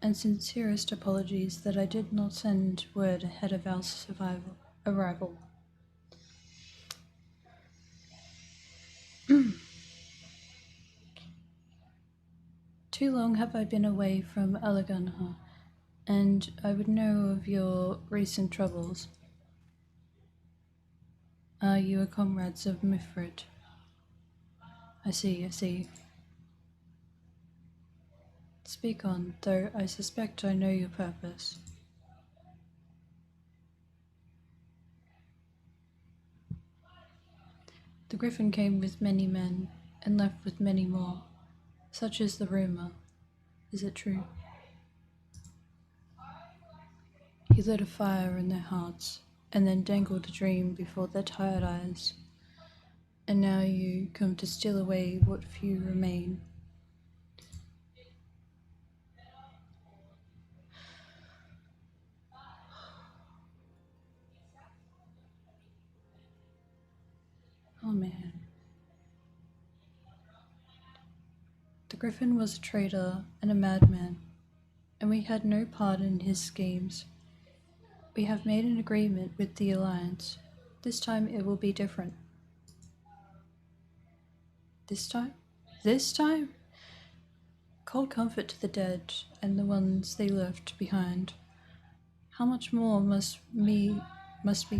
and sincerest apologies that I did not send word ahead of our arrival. Too long have I been away from Alaganha, and I would know of your recent troubles. You are comrades of Mifrid. I see. Speak on, though I suspect I know your purpose. The Griffin came with many men, and left with many more. Such is the rumor. Is it true? He lit a fire in their hearts, and then dangled a dream before their tired eyes. And now you come to steal away what few remain. Oh man. The Griffin was a traitor and a madman, and we had no part in his schemes. We have made an agreement with the Alliance. This time it will be different. This time? This time? Cold comfort to the dead and the ones they left behind. How much more must we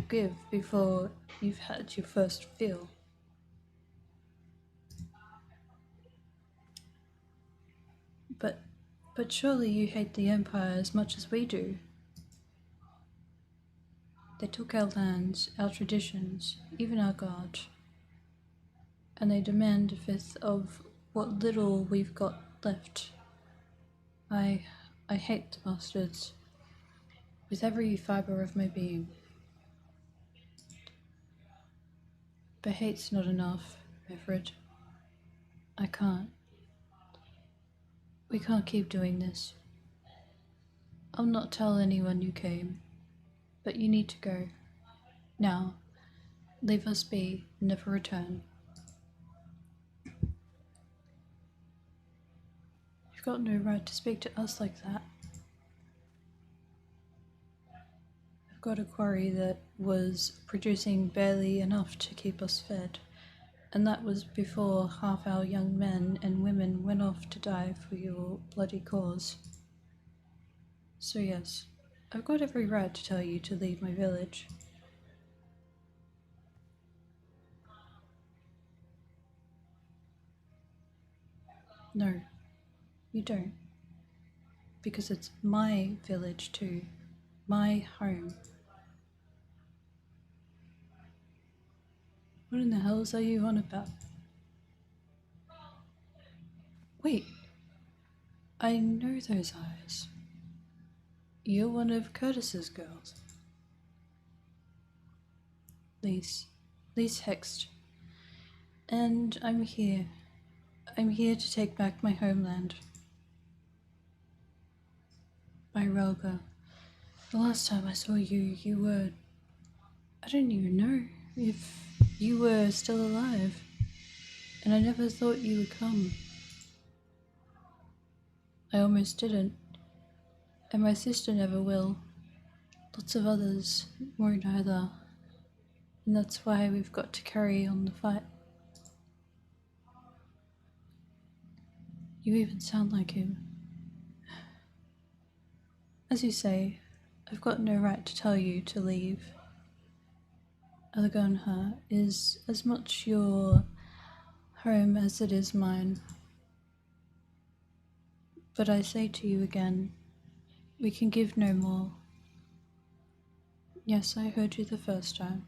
give before you've had your first fill? But But surely you hate the Empire as much as we do. They took our lands, our traditions, even our God, and they demand a fifth of what little we've got left. I hate the bastards with every fibre of my being. But hate's not enough, Everett. I can't. We can't keep doing this. I'll not tell anyone you came, but you need to go. Now, leave us be and never return. You've got no right to speak to us like that. I've got a quarry that was producing barely enough to keep us fed, and that was before half our young men and women went off to die for your bloody cause. So yes, I've got every right to tell you to leave my village. No, you don't. Because it's my village too. My home. What in the hells are you on about? Wait. I know those eyes. You're one of Curtis's girls. Lise Hext. And I'm here. I'm here to take back my homeland. My Relga. The last time I saw you, you were... I don't even know if you were still alive. And I never thought you would come. I almost didn't. And my sister never will. Lots of others won't either. And that's why we've got to carry on the fight. You even sound like him. As you say, I've got no right to tell you to leave. Alagonha is as much your home as it is mine. But I say to you again, we can give no more. Yes, I heard you the first time.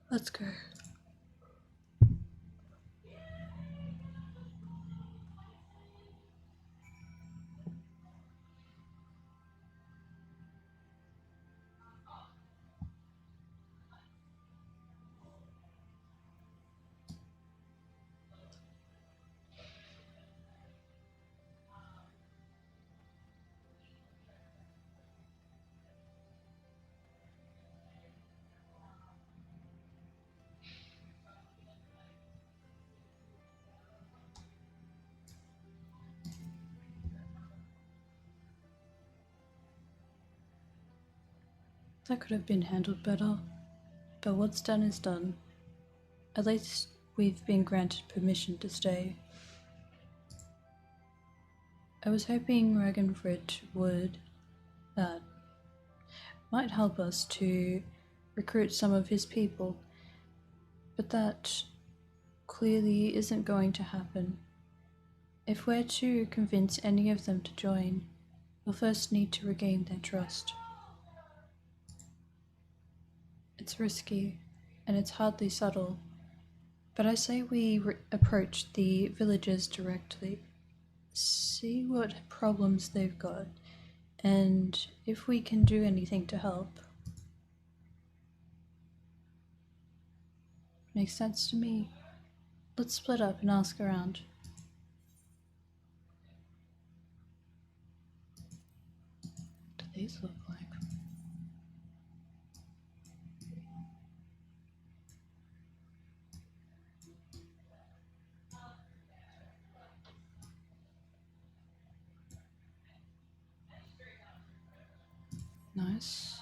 Let's go. That could have been handled better, but what's done is done. At least we've been granted permission to stay. I was hoping Ragnfrid would, might help us to recruit some of his people, but that clearly isn't going to happen. If we're to convince any of them to join, we'll first need to regain their trust. It's risky, and it's hardly subtle, but I say we approach the villagers directly, see what problems they've got, and if we can do anything to help. Makes sense to me. Let's split up and ask around. What do these look like? Nice.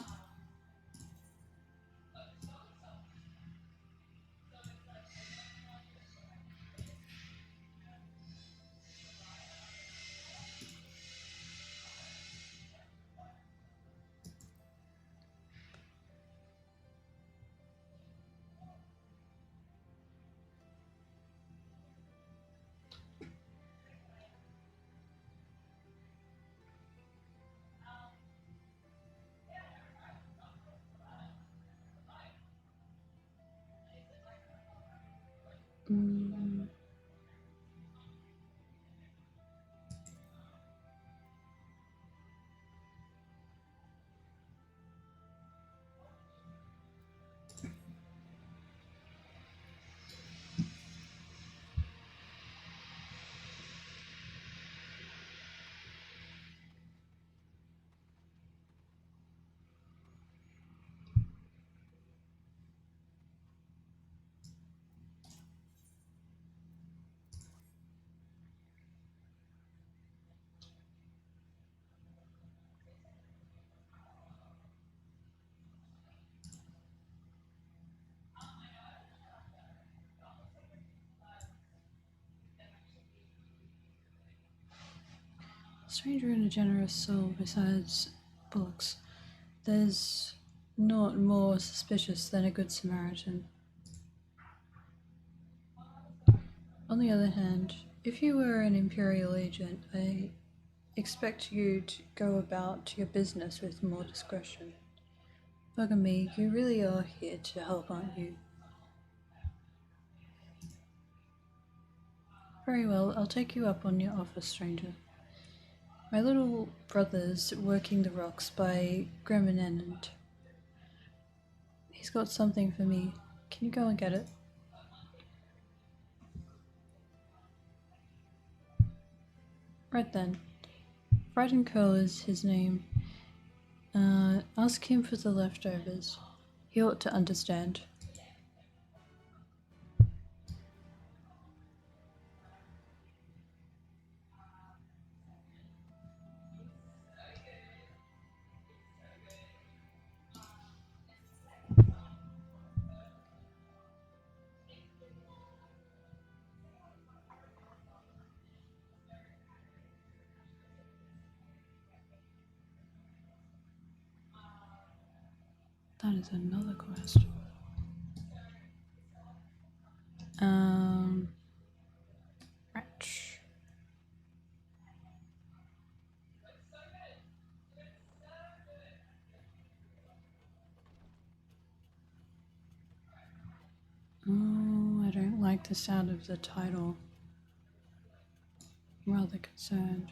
stranger and a generous soul besides books. There's naught more suspicious than a good Samaritan. On the other hand, if you were an Imperial agent, I expect you to go about your business with more discretion. Bugger me, you really are here to help, aren't you? Very well, I'll take you up on your offer, stranger. My little brother's working the rocks by Gremlin. He's got something for me. Can you go and get it? Right then. Frightened Curl is his name. Ask him for the leftovers. He ought to understand. That is another quest. Right. Oh, I don't like the sound of the title. I'm rather concerned.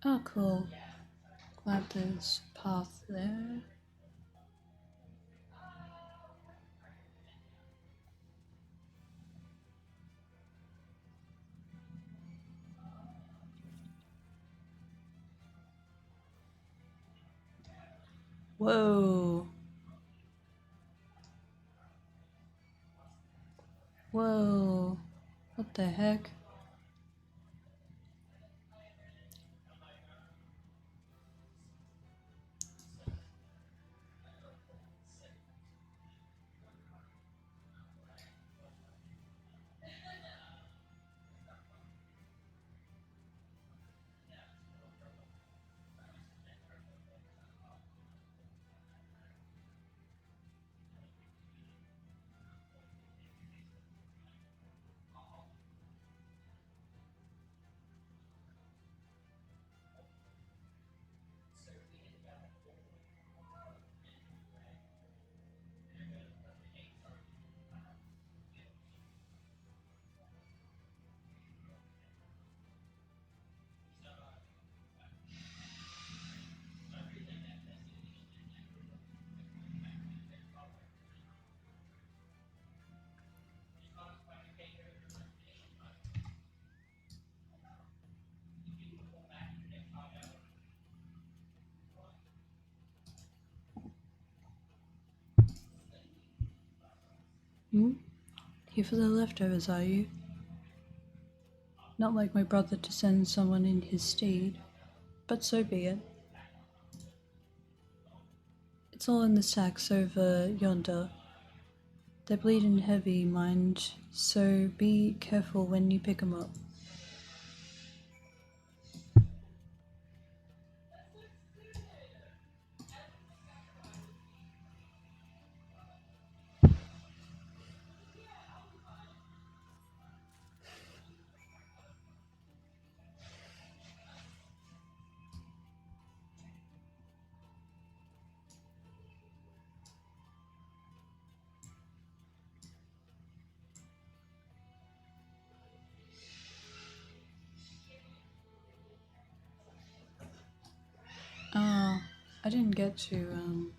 Oh, cool. Glad there's a path there. Whoa. Whoa. What the heck? Here for the leftovers, are you? Not like my brother to send someone in his stead, but so be it. It's all in the sacks over yonder. They're bleeding heavy, mind, so be careful when you pick 'em up. I didn't get to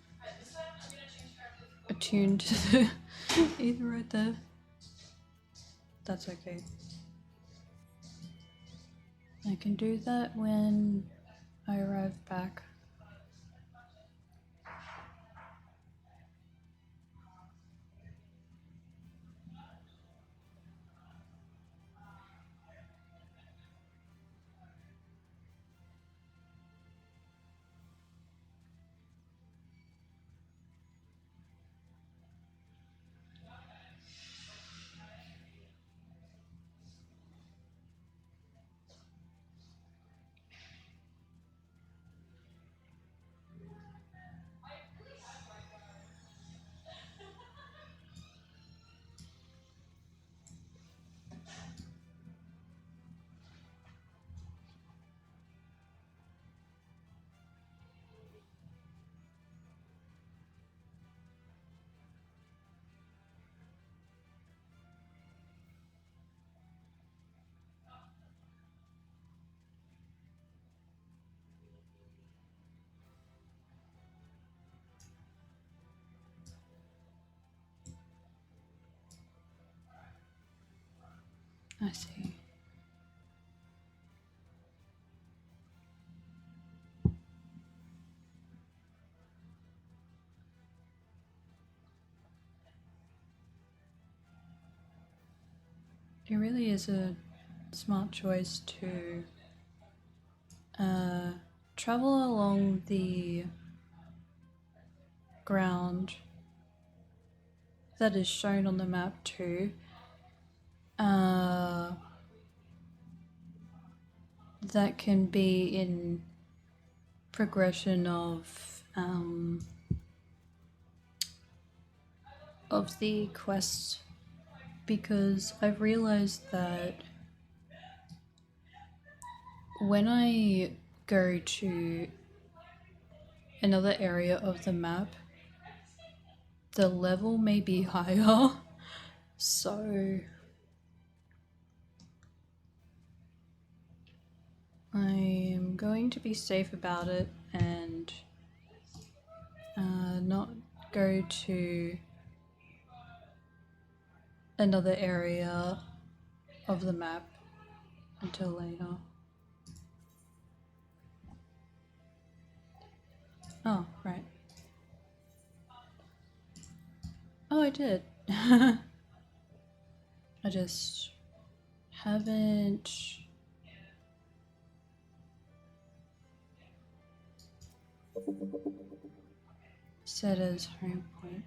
attune to the either right there. That's okay. I can do that when I arrive back. I see. It really is a smart choice to travel along the ground that is shown on the map too. That can be in progression of the quest, because I've realized that when I go to another area of the map, the level may be higher, so I am going to be safe about it and not go to another area of the map until later. Oh, right. Oh, I did. I just haven't set as home point.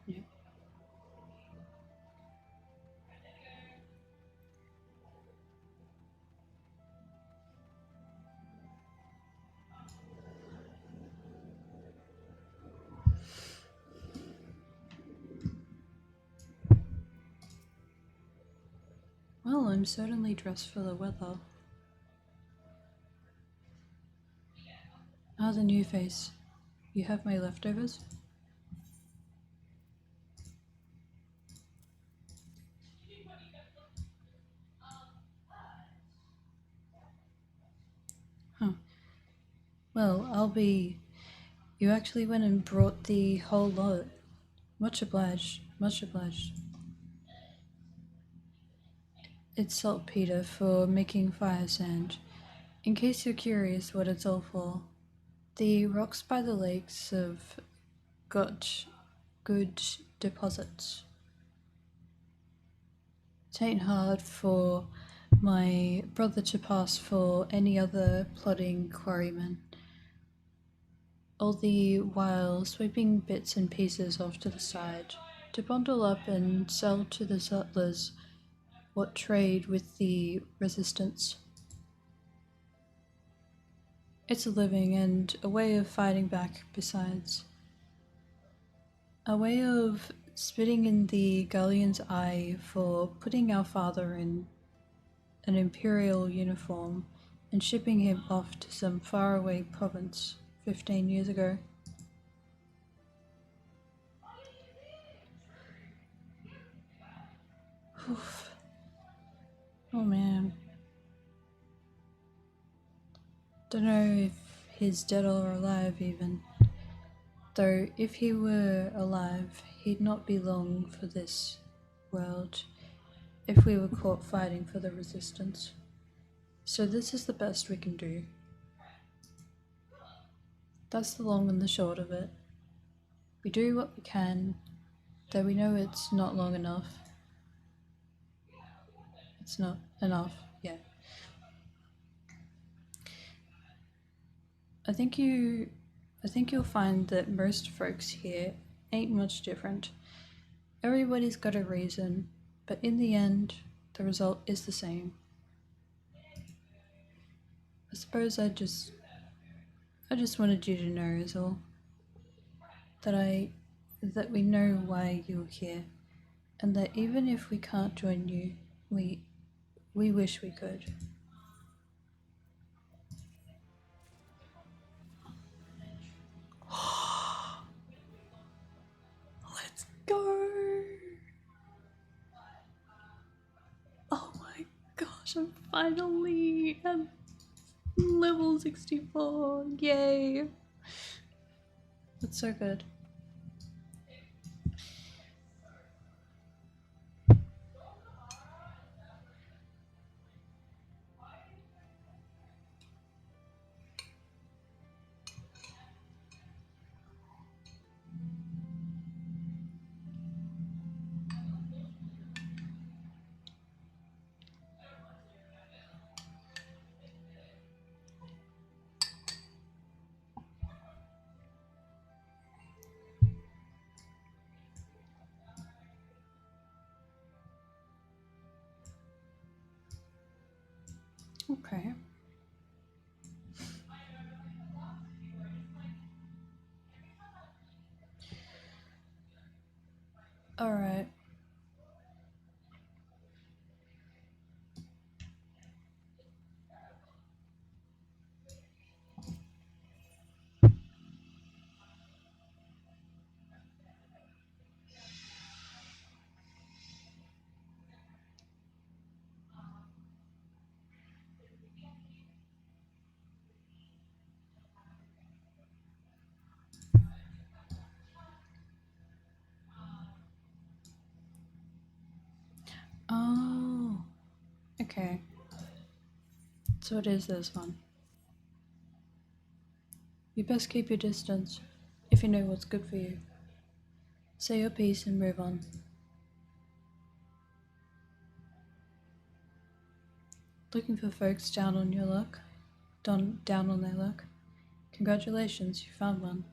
Yeah. Well, I'm certainly dressed for the weather. Ah, the new face. You have my leftovers? Huh. Well, I'll be... You actually went and brought the whole lot. Much obliged. Much obliged. It's saltpeter for making fire sand. In case you're curious what it's all for, the rocks by the lakes have got good deposits. It ain't hard for my brother to pass for any other plodding quarryman, all the while sweeping bits and pieces off to the side to bundle up and sell to the settlers what trade with the resistance. It's a living and a way of fighting back besides. A way of spitting in the Guardian's eye for putting our father in an imperial uniform and shipping him off to some faraway province 15 years ago. Oof. Oh man. Don't know if he's dead or alive even. Though if he were alive, he'd not be long for this world if we were caught fighting for the resistance. So this is the best we can do. That's the long and the short of it. We do what we can, though we know it's not long enough. It's not enough yet. I think you'll find that most folks here ain't much different. Everybody's got a reason, but in the end, the result is the same. I suppose I just wanted you to know is all. That we know why you're here, and that even if we can't join you, we wish we could. Let's go! Oh my gosh, I'm finally at level 64. Yay! That's so good. Okay. Alright. Oh, okay. So it is this one. You best keep your distance, if you know what's good for you. Say your piece and move on. Looking for folks down on your luck? Down on their luck? Congratulations, you found one.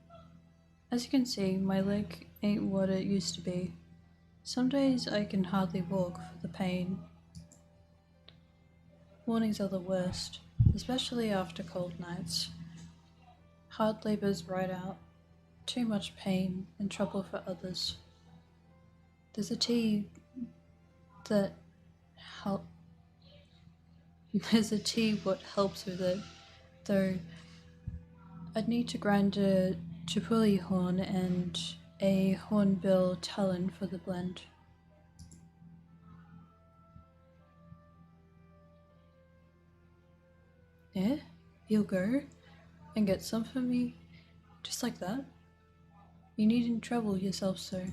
As you can see, my leg ain't what it used to be. Some days I can hardly walk for the pain. Mornings are the worst, especially after cold nights. Hard labor's right out. Too much pain and trouble for others. There's a tea that help. There's a tea what helps with it, though I'd need to grind a chipuli horn and a hornbill talon for the blend. Yeah? You'll go and get some for me? Just like that? You needn't trouble yourself so.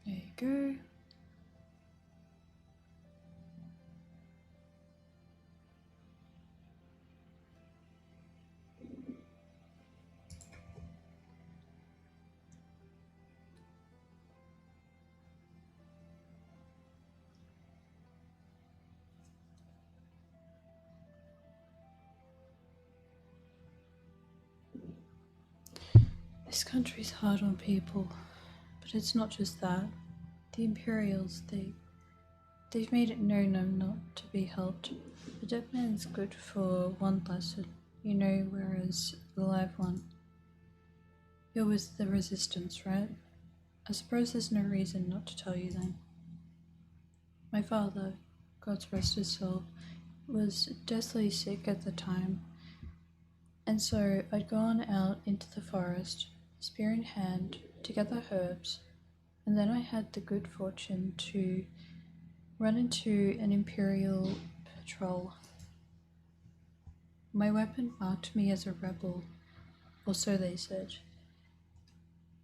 There you go. This country's hard on people, but it's not just that. The Imperials, they've made it known I'm not to be helped. The dead man's good for one lesson, whereas the live one, you're with the Resistance, right? I suppose there's no reason not to tell you then. My father, God's rest his soul, was deathly sick at the time, and so I'd gone out into the forest, spear in hand, to gather herbs, and then I had the good fortune to run into an Imperial patrol. My weapon marked me as a rebel, or so they said.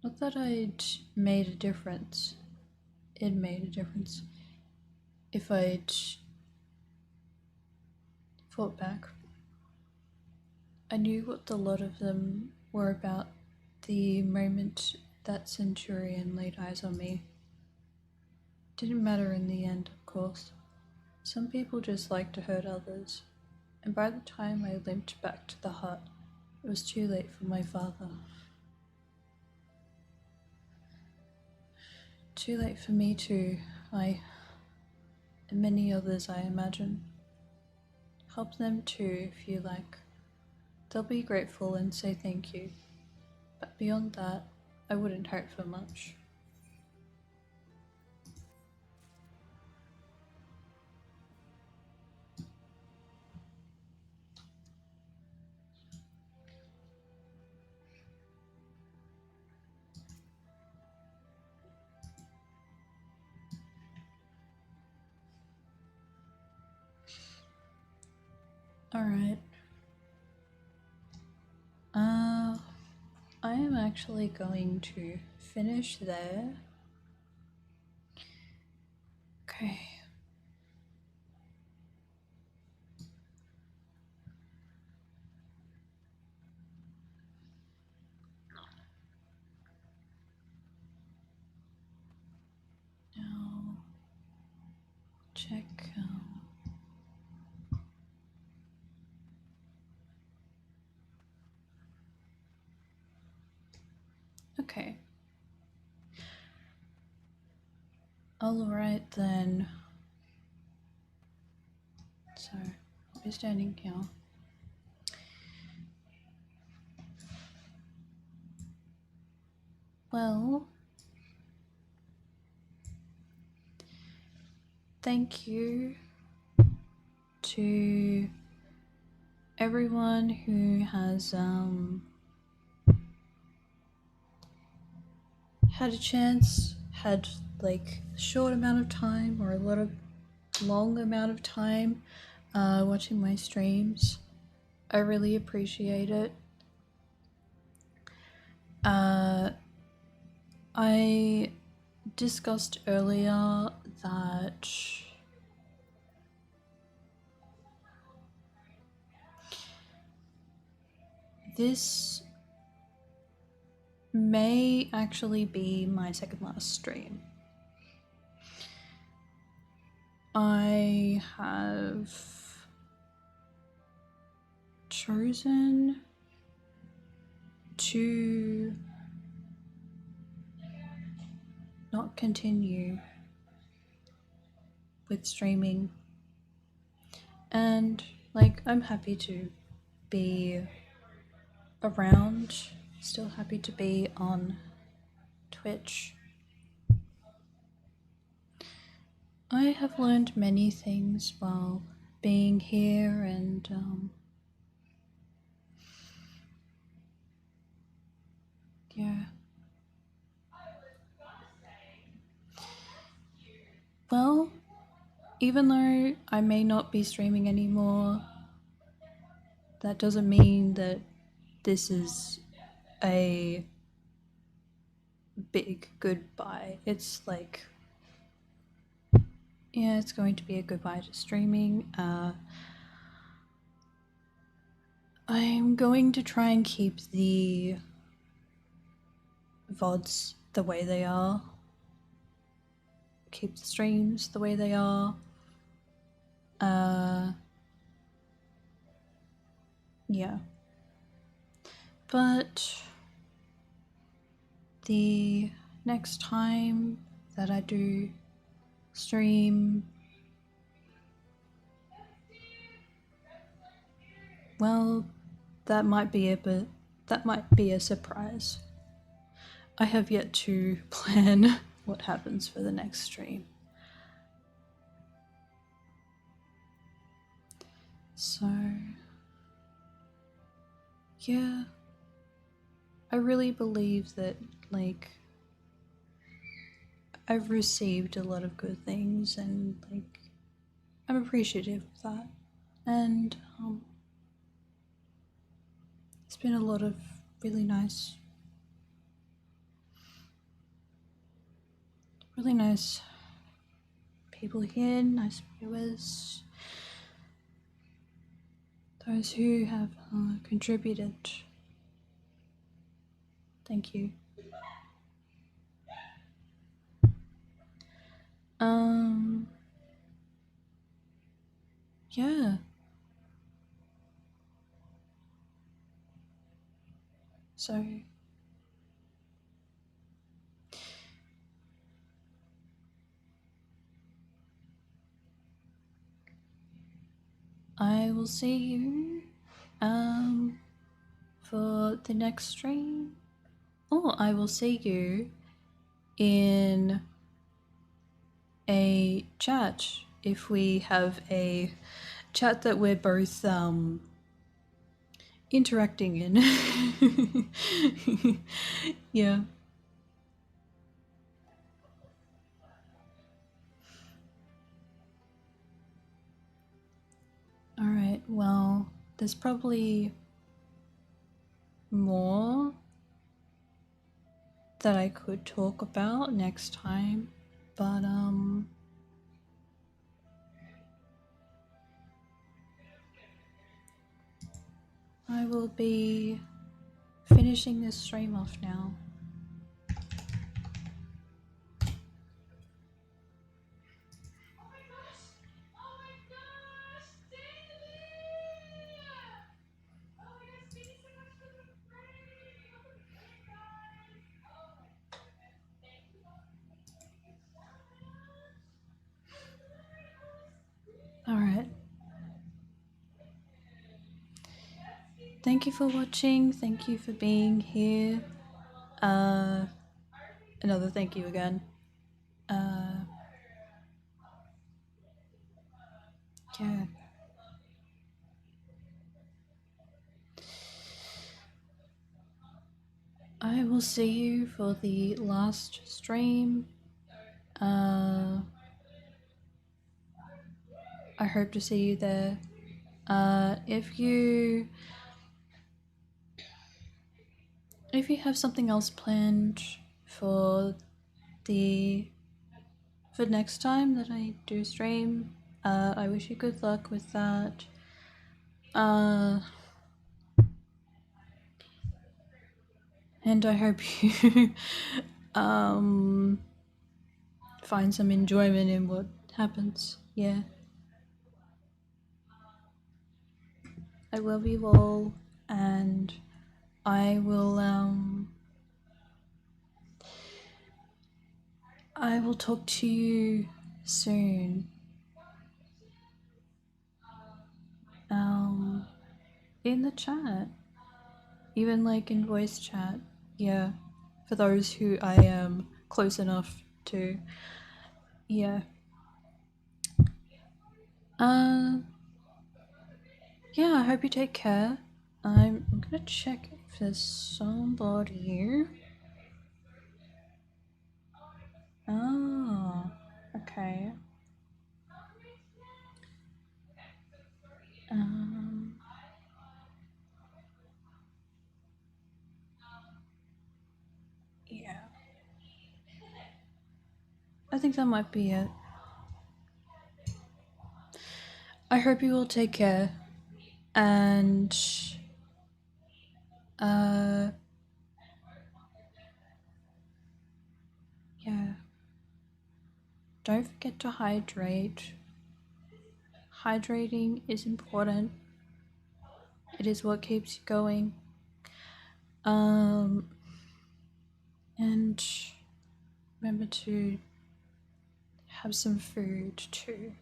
Not that I'd made a difference. It made a difference if I'd fought back. I knew what the lot of them were about the moment that centurion laid eyes on me. Didn't matter in the end, of course. Some people just like to hurt others, and by the time I limped back to the hut, it was too late for my father. Too late for me too. and many others, I imagine. Help them too if you like. They'll be grateful and say thank you. But beyond that, I wouldn't hope for much. Alright. I am actually going to finish there. Okay. Now, check. Okay. Alright then. So, I'll be standing here. Well, thank you to everyone who has had a chance, had like a short amount of time or a lot of long amount of time watching my streams. I really appreciate it. I discussed earlier that this may actually be my second last stream. I have chosen to not continue with streaming, and like I'm happy to be around, still happy to be on Twitch. I have learned many things while being here, and yeah. Well, even though I may not be streaming anymore, that doesn't mean that this is a big goodbye. It's like, yeah, it's going to be a goodbye to streaming. I'm going to try and keep the VODs the way they are. Keep the streams the way they are. Yeah. But the next time that I do stream, well, that might be a surprise. I have yet to plan what happens for the next stream. So, yeah, I really believe that, like, I've received a lot of good things, and, like, I'm appreciative of that. And, it's been a lot of really nice people here, nice viewers, those who have contributed. Thank you. Yeah. So, I will see you for the next stream, or I will see you in a chat if we have a chat that we're both interacting in. Yeah. Alright, well, there's probably more that I could talk about next time, but I will be finishing this stream off now. Alright. Thank you for watching, thank you for being here. Another thank you again. Yeah. I will see you for the last stream. I hope to see you there. If you have something else planned for next time that I do stream, I wish you good luck with that. And I hope you find some enjoyment in what happens. Yeah. I love you all, and I will talk to you soon. In the chat, even like in voice chat. Yeah, for those who I am close enough to. Yeah. Yeah, I hope you take care. I'm gonna check if there's somebody here. Oh, okay. Yeah. I think that might be it. I hope you all take care, and yeah. Don't forget to hydrate. Hydrating is important. It is what keeps you going. And remember to have some food too.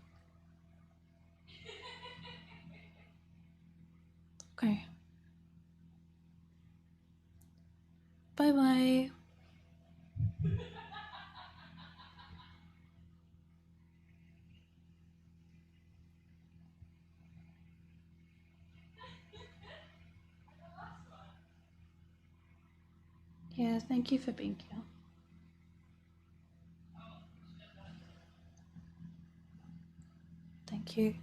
Okay. Bye bye. Yeah, thank you for being here. Thank you.